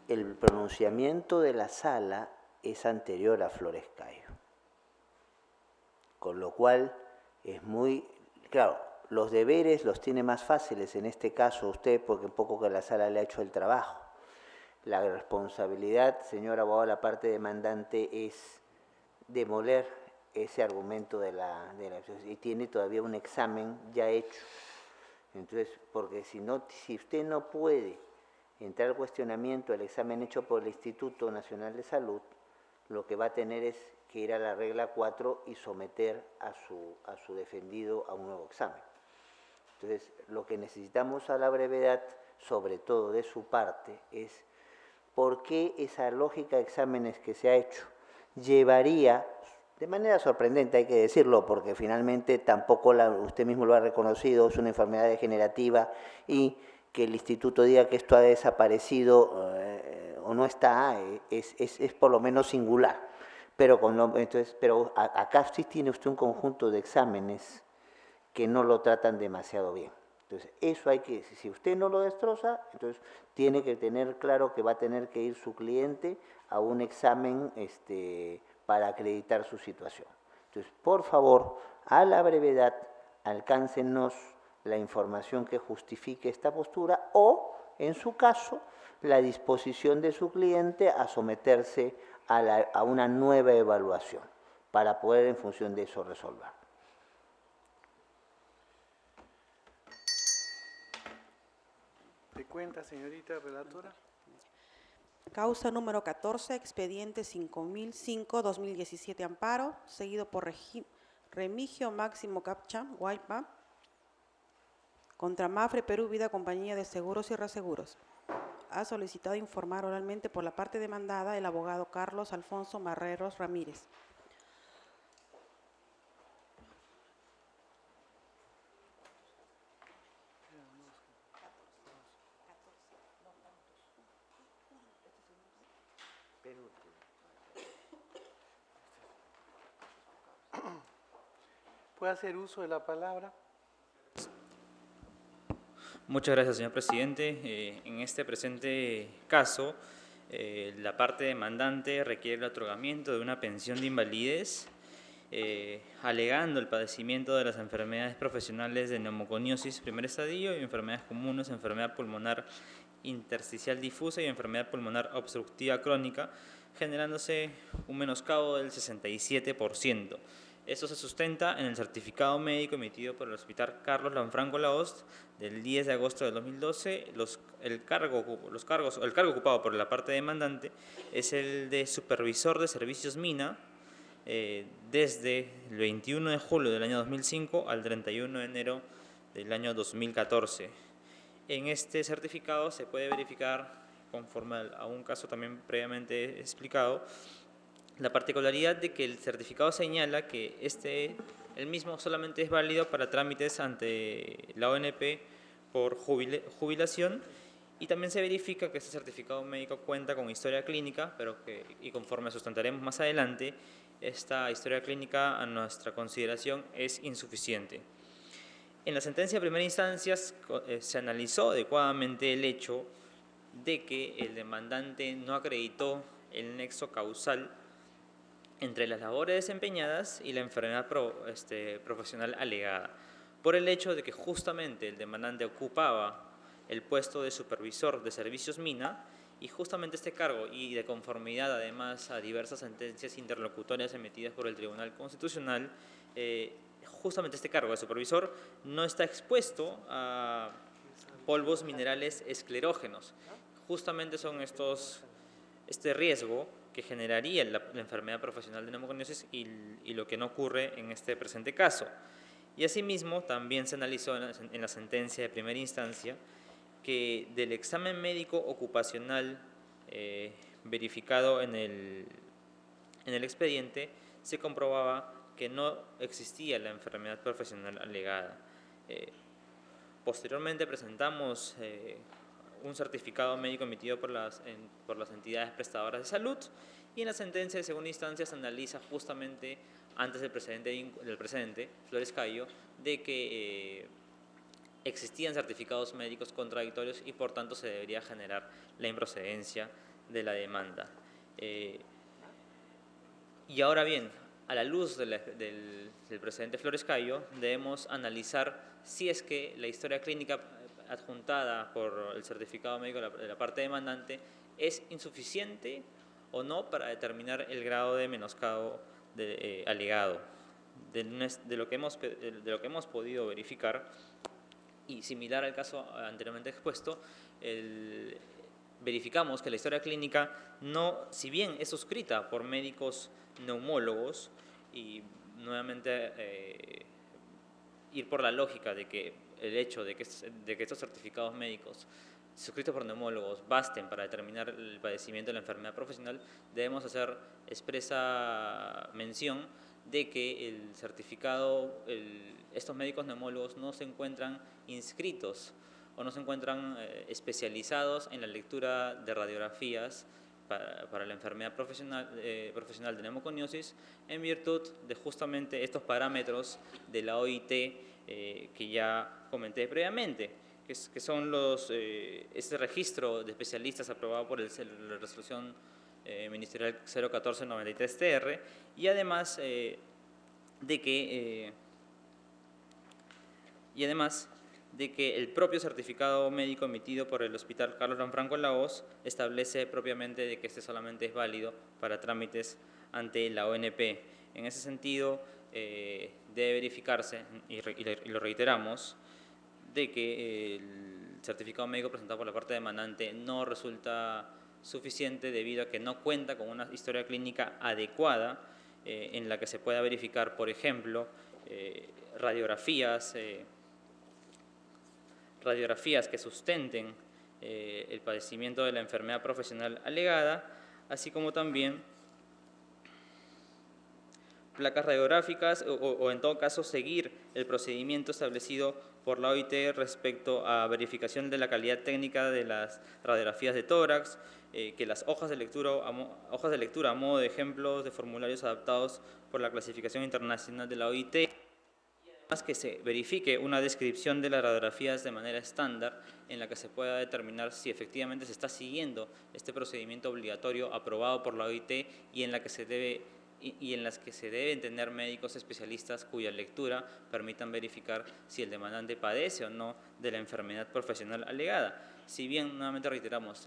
El pronunciamiento de la sala es anterior a Flores Cayo. Con lo cual, es muy... Claro, los deberes los tiene más fáciles en este caso usted, porque un poco que la sala le ha hecho el trabajo. La responsabilidad, señor abogado, de la parte demandante es demoler ese argumento y tiene todavía un examen ya hecho. Entonces, porque si usted no puede entrar al cuestionamiento del examen hecho por el Instituto Nacional de Salud, lo que va a tener es que ir a la regla 4 y someter a su defendido a un nuevo examen. Entonces, lo que necesitamos a la brevedad, sobre todo de su parte, es por qué esa lógica de exámenes que se ha hecho llevaría, de manera sorprendente hay que decirlo, porque finalmente tampoco usted mismo lo ha reconocido, es una enfermedad degenerativa, y que el instituto diga que esto ha desaparecido o no está, es por lo menos singular. Pero acá sí tiene usted un conjunto de exámenes que no lo tratan demasiado bien. Entonces, eso hay que, si usted no lo destroza, entonces tiene que tener claro que va a tener que ir su cliente a un examen para acreditar su situación. Entonces, por favor, a la brevedad, alcáncenos la información que justifique esta postura o, en su caso, la disposición de su cliente a someterse a una nueva evaluación para poder, en función de eso, resolver. ¿De cuenta, señorita relatora? Causa número 14, expediente 5005-2017 amparo, seguido por Remigio Máximo Capcha, Guaypa, contra Mafre Perú Vida Compañía de Seguros y Reaseguros. Ha solicitado informar oralmente por la parte demandada el abogado Carlos Alfonso Marreros Ramírez. ¿Puede hacer uso de la palabra? Muchas gracias, señor presidente. En este presente caso, la parte demandante requiere el otorgamiento de una pensión de invalidez, alegando el padecimiento de las enfermedades profesionales de neumoconiosis primer estadio y enfermedades comunes, enfermedad pulmonar intersticial difusa y enfermedad pulmonar obstructiva crónica, generándose un menoscabo del 67%. Esto se sustenta en el certificado médico emitido por el Hospital Carlos Lanfranco Laost del 10 de agosto del 2012. El cargo ocupado por la parte demandante es el de supervisor de servicios MINA desde el 21 de julio del año 2005 al 31 de enero del año 2014. En este certificado se puede verificar, conforme a un caso también previamente explicado, la particularidad de que el certificado señala que el mismo solamente es válido para trámites ante la ONP por jubilación, y también se verifica que este certificado médico cuenta con historia clínica, y conforme sustentaremos más adelante, esta historia clínica a nuestra consideración es insuficiente. En la sentencia de primera instancia se analizó adecuadamente el hecho de que el demandante no acreditó el nexo causal entre las labores desempeñadas y la enfermedad profesional alegada, por el hecho de que justamente el demandante ocupaba el puesto de supervisor de servicios MINA, y justamente este cargo, y de conformidad además a diversas sentencias interlocutorias emitidas por el Tribunal Constitucional, justamente este cargo de supervisor no está expuesto a polvos minerales esclerógenos. Justamente son este riesgo que generaría la enfermedad profesional de neumoconiosis y lo que no ocurre en este presente caso. Y asimismo, también se analizó en la sentencia de primera instancia que del examen médico ocupacional verificado en el expediente se comprobaba que no existía la enfermedad profesional alegada. Posteriormente presentamos un certificado médico emitido por las entidades prestadoras de salud, y en la sentencia de segunda instancia se analiza justamente antes del presente Flores Cayo, de que existían certificados médicos contradictorios y por tanto se debería generar la improcedencia de la demanda. Y ahora bien, a la luz del precedente Flores Cayo, debemos analizar si es que la historia clínica adjuntada por el certificado médico de la parte demandante es insuficiente o no para determinar el grado de menoscabo alegado. De lo que hemos podido verificar, y similar al caso anteriormente expuesto, verificamos que la historia clínica, si bien es suscrita por médicos neumólogos, y nuevamente ir por la lógica de que el hecho de que estos certificados médicos suscritos por neumólogos basten para determinar el padecimiento de la enfermedad profesional, debemos hacer expresa mención de que el certificado, estos médicos neumólogos no se encuentran inscritos o no se encuentran especializados en la lectura de radiografías para la enfermedad profesional de neumoconiosis, en virtud de justamente estos parámetros de la OIT que ya comenté previamente, que son este registro de especialistas aprobado por la resolución ministerial 01493-TR, y además de que el propio certificado médico emitido por el Hospital Carlos Lanfranco Laost establece propiamente de que este solamente es válido para trámites ante la ONP. En ese sentido, debe verificarse, y lo reiteramos, de que el certificado médico presentado por la parte demandante no resulta suficiente debido a que no cuenta con una historia clínica adecuada en la que se pueda verificar, por ejemplo, radiografías que sustenten el padecimiento de la enfermedad profesional alegada, así como también placas radiográficas o en todo caso seguir el procedimiento establecido por la OIT respecto a verificación de la calidad técnica de las radiografías de tórax, que las hojas de lectura a modo de ejemplos de formularios adaptados por la clasificación internacional de la OIT, y además Más que se verifique una descripción de las radiografías de manera estándar en la que se pueda determinar si efectivamente se está siguiendo este procedimiento obligatorio aprobado por la OIT y en la que se debe y en las que se deben tener médicos especialistas cuya lectura permitan verificar si el demandante padece o no de la enfermedad profesional alegada. Si bien, nuevamente reiteramos,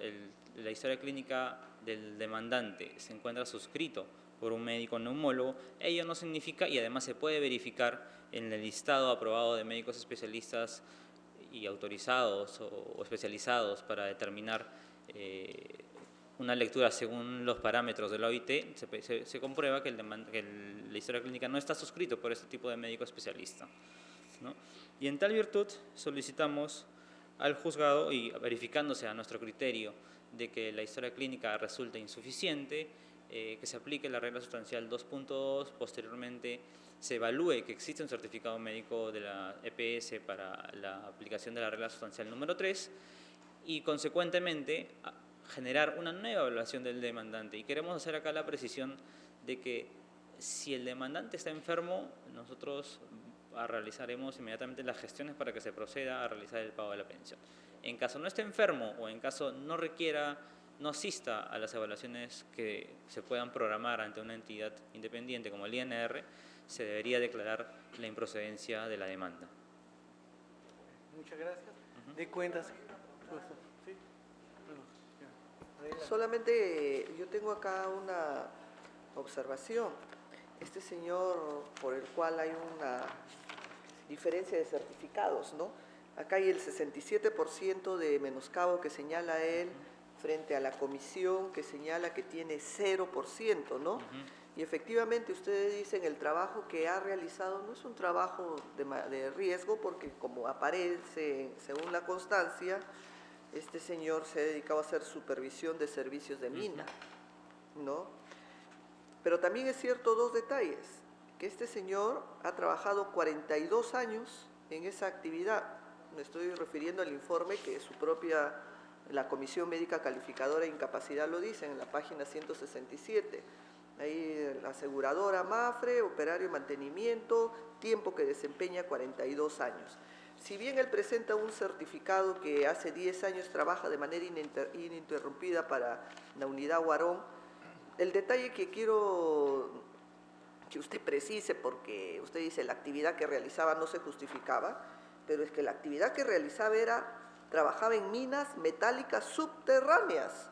la historia clínica del demandante se encuentra suscrito por un médico neumólogo, ello no significa, y además se puede verificar en el listado aprobado de médicos especialistas y autorizados o especializados para determinar una lectura según los parámetros de la OIT, se comprueba que la historia clínica no está suscrito por este tipo de médico especialista, ¿no? Y en tal virtud solicitamos al juzgado, y verificándose a nuestro criterio de que la historia clínica resulte insuficiente, que se aplique la regla sustancial 2.2, posteriormente se evalúe que existe un certificado médico de la EPS para la aplicación de la regla sustancial número 3 y consecuentemente generar una nueva evaluación del demandante. Y queremos hacer acá la precisión de que si el demandante está enfermo, nosotros realizaremos inmediatamente las gestiones para que se proceda a realizar el pago de la pensión. En caso no esté enfermo o en caso no requiera, no asista a las evaluaciones que se puedan programar ante una entidad independiente como el INR, se debería declarar la improcedencia de la demanda. Muchas gracias. De cuentas. ¿Sí? Bueno, Solamente yo tengo acá una observación. Este señor por el cual hay una diferencia de certificados, ¿no? Acá hay el 67% de menoscabo que señala él frente a la comisión que señala que tiene 0%, ¿no? Y efectivamente ustedes dicen el trabajo que ha realizado no es un trabajo de riesgo porque como aparece según la constancia, este señor se ha dedicado a hacer supervisión de servicios de mina, ¿no? Pero también es cierto dos detalles, que este señor ha trabajado 42 años en esa actividad. Me estoy refiriendo al informe que la Comisión Médica Calificadora de Incapacidad lo dice en la página 167. Ahí la aseguradora MAFRE, operario de mantenimiento, tiempo que desempeña 42 años. Si bien él presenta un certificado que hace 10 años trabaja de manera ininterrumpida para la unidad Huarón, el detalle que quiero que usted precise, porque usted dice la actividad que realizaba no se justificaba, pero es que la actividad que realizaba trabajaba en minas metálicas subterráneas.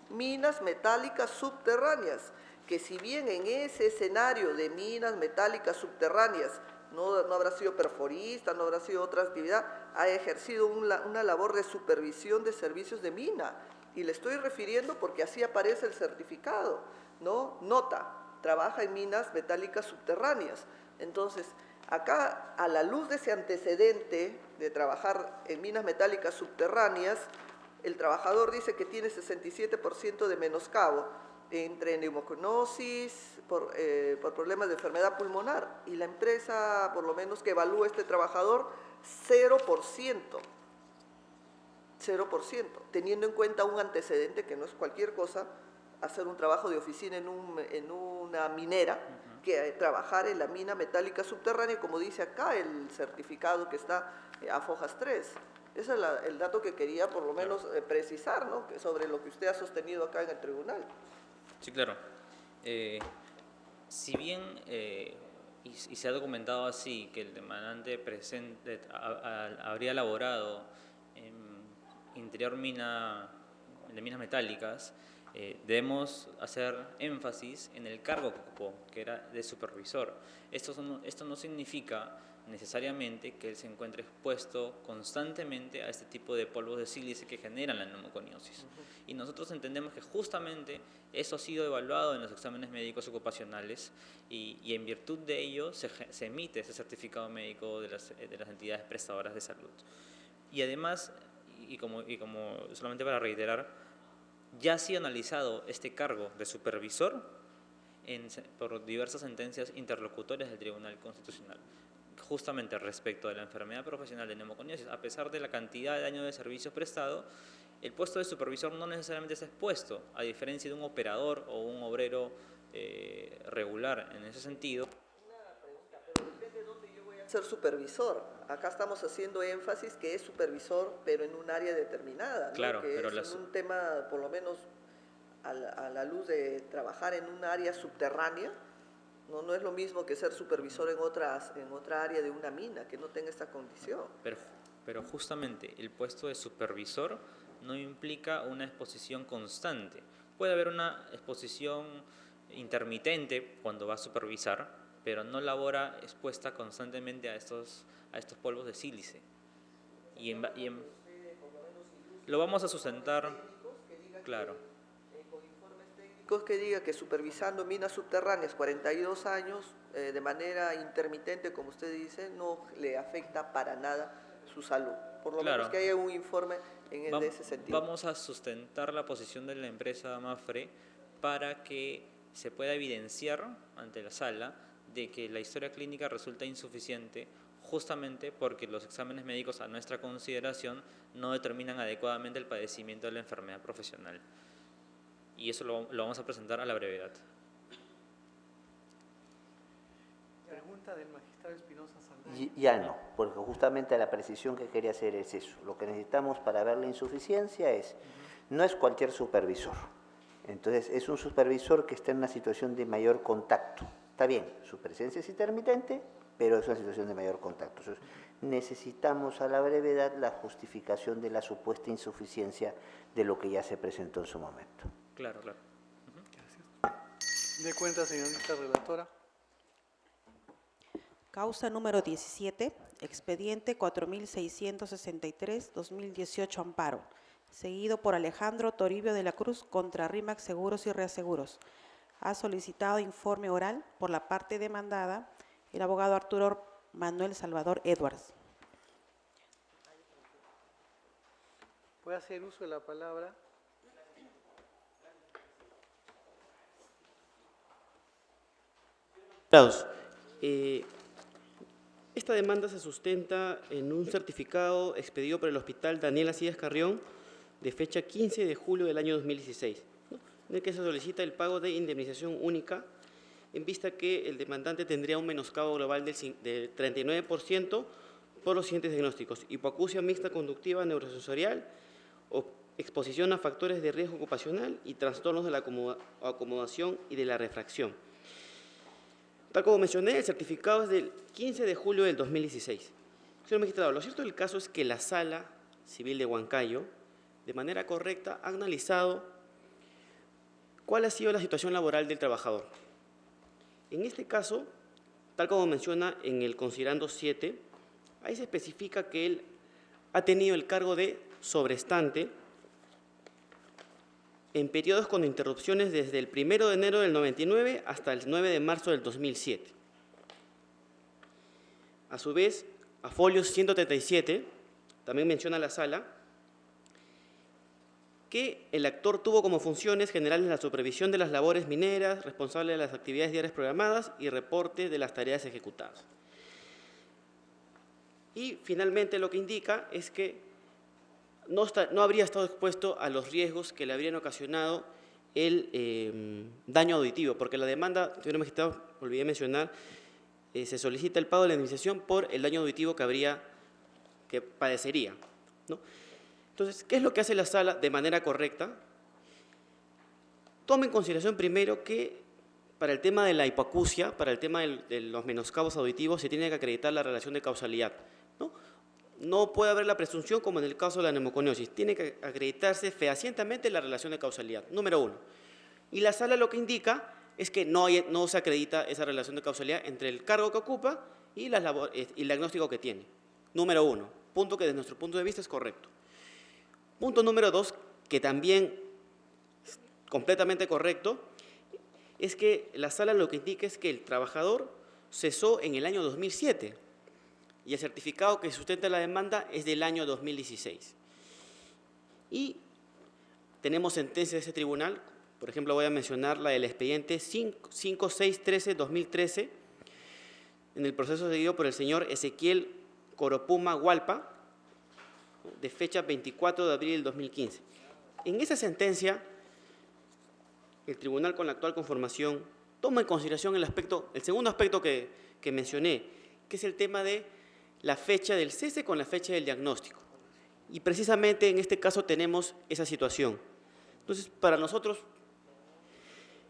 Minas metálicas subterráneas, que si bien en ese escenario de minas metálicas subterráneas no habrá sido perforista, no habrá sido otra actividad, ha ejercido una labor de supervisión de servicios de mina. Y le estoy refiriendo porque así aparece el certificado, ¿no? Nota, trabaja en minas metálicas subterráneas. Entonces, acá, a la luz de ese antecedente de trabajar en minas metálicas subterráneas, el trabajador dice que tiene 67% de menoscabo entre neumoconosis, por problemas de enfermedad pulmonar, y la empresa, por lo menos que evalúa a este trabajador, 0%. 0%, teniendo en cuenta un antecedente que no es cualquier cosa, hacer un trabajo de oficina en una minera, que trabajar en la mina metálica subterránea, como dice acá el certificado que está a Fojas 3. Ese es el dato que quería por lo menos precisar, ¿no? Sobre lo que usted ha sostenido acá en el tribunal. Sí, claro. Si bien y se ha documentado así que el demandante presente habría elaborado interior de minas metálicas, debemos hacer énfasis en el cargo que ocupó, que era de supervisor. Esto no significa necesariamente que él se encuentre expuesto constantemente a este tipo de polvos de sílice que generan la neumoconiosis. Y nosotros entendemos que justamente eso ha sido evaluado en los exámenes médicos ocupacionales y en virtud de ello se emite ese certificado médico de las entidades prestadoras de salud. Y además, y como solamente para reiterar, ya ha sido analizado este cargo de supervisor por diversas sentencias interlocutorias del Tribunal Constitucional, justamente respecto de la enfermedad profesional de neumoconiosis. A pesar de la cantidad de años de servicios prestado, el puesto de supervisor no necesariamente está expuesto, a diferencia de un operador o un obrero regular en ese sentido. Una pregunta, pero depende de dónde yo voy a ser supervisor. Acá estamos haciendo énfasis que es supervisor, pero en un área determinada, ¿no? Claro, que pero es en un tema, por lo menos a la luz de trabajar en un área subterránea, no es lo mismo que ser supervisor en otra área de una mina, que no tenga esta condición. Pero justamente el puesto de supervisor no implica una exposición constante. Puede haber una exposición intermitente cuando va a supervisar, pero no labora expuesta constantemente a estos polvos de sílice. Lo vamos a sustentar, claro. Con informes técnicos que diga que supervisando minas subterráneas 42 años de manera intermitente, como usted dice, no le afecta para nada su salud. Por lo menos que haya un informe de ese sentido. Vamos a sustentar la posición de la empresa Mapfre para que se pueda evidenciar ante la sala de que la historia clínica resulta insuficiente justamente porque los exámenes médicos a nuestra consideración no determinan adecuadamente el padecimiento de la enfermedad profesional. Y eso lo vamos a presentar a la brevedad. Pregunta del magistrado Espinosa Saldaña. Ya no, porque justamente la precisión que quería hacer es eso. Lo que necesitamos para ver la insuficiencia no es cualquier supervisor. Entonces, es un supervisor que está en una situación de mayor contacto. Está bien, su presencia es intermitente, pero es una situación de mayor contacto. Entonces, necesitamos a la brevedad la justificación de la supuesta insuficiencia de lo que ya se presentó en su momento. Claro, claro. De cuenta, señorita relatora. Causa número 17, expediente 4663-2018 Amparo, seguido por Alejandro Toribio de la Cruz contra RIMAX Seguros y Reaseguros. Ha solicitado informe oral por la parte demandada el abogado Arturo Manuel Salvador Edwards. ¿Puede hacer uso de la palabra? Esta demanda se sustenta en un certificado expedido por el Hospital Daniel Acías Carrión de fecha 15 de julio del año 2016, ¿no? En el que se solicita el pago de indemnización única en vista que el demandante tendría un menoscabo global del 39% por los siguientes diagnósticos: hipoacusia mixta conductiva neurosensorial, o exposición a factores de riesgo ocupacional y trastornos de la acomodación y de la refracción. Tal como mencioné, el certificado es del 15 de julio del 2016. Señor magistrado, lo cierto del caso es que la Sala Civil de Huancayo, de manera correcta, ha analizado cuál ha sido la situación laboral del trabajador. En este caso, tal como menciona en el considerando 7, ahí se especifica que él ha tenido el cargo de sobrestante en periodos con interrupciones desde el 1 de enero del 99 hasta el 9 de marzo del 2007. A su vez, a folio 137, también menciona la Sala que el actor tuvo como funciones generales la supervisión de las labores mineras, responsable de las actividades diarias programadas y reporte de las tareas ejecutadas. Y finalmente lo que indica es que no habría estado expuesto a los riesgos que le habrían ocasionado el daño auditivo, porque la demanda, señor magistrado, olvidé mencionar, se solicita el pago de la indemnización por el daño auditivo que padecería, ¿no? Entonces, ¿qué es lo que hace la Sala de manera correcta? Toma en consideración primero que para el tema de la hipoacusia, para el tema de los menoscabos auditivos, se tiene que acreditar la relación de causalidad, ¿no? No puede haber la presunción como en el caso de la neumoconiosis, tiene que acreditarse fehacientemente la relación de causalidad, número 1. Y la Sala lo que indica es que no se acredita esa relación de causalidad entre el cargo que ocupa y el diagnóstico que tiene, número 1, punto que desde nuestro punto de vista es correcto. Punto número 2, que también es completamente correcto, es que la Sala lo que indica es que el trabajador cesó en el año 2007 y el certificado que sustenta la demanda es del año 2016. Y tenemos sentencia de ese tribunal, por ejemplo voy a mencionar la del expediente 5613-2013, en el proceso seguido por el señor Ezequiel Coropuma Hualpa, de fecha 24 de abril del 2015. En esa sentencia, el tribunal con la actual conformación toma en consideración el segundo aspecto que mencioné, que es el tema de la fecha del cese con la fecha del diagnóstico. Y precisamente en este caso tenemos esa situación. Entonces, para nosotros,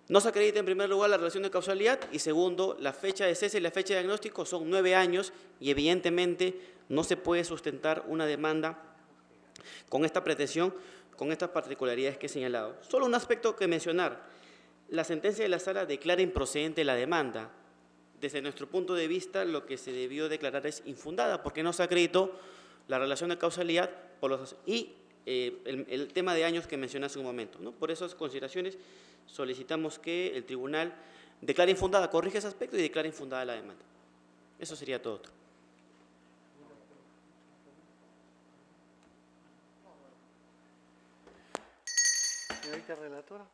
no se acredita en primer lugar la relación de causalidad y segundo, la fecha de cese y la fecha de diagnóstico son 9 años y evidentemente no se puede sustentar una demanda con esta pretensión, con estas particularidades que he señalado. Solo un aspecto que mencionar. La sentencia de la sala declara improcedente la demanda. Desde nuestro punto de vista, lo que se debió declarar es infundada porque no se acreditó la relación de causalidad y el tema de años que mencioné hace un momento, ¿no? Por esas consideraciones solicitamos que el tribunal declare infundada, corrija ese aspecto y declare infundada la demanda. Eso sería todo. Señorita relatora.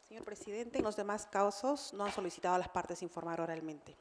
Señor presidente, en los demás casos no han solicitado a las partes informar oralmente.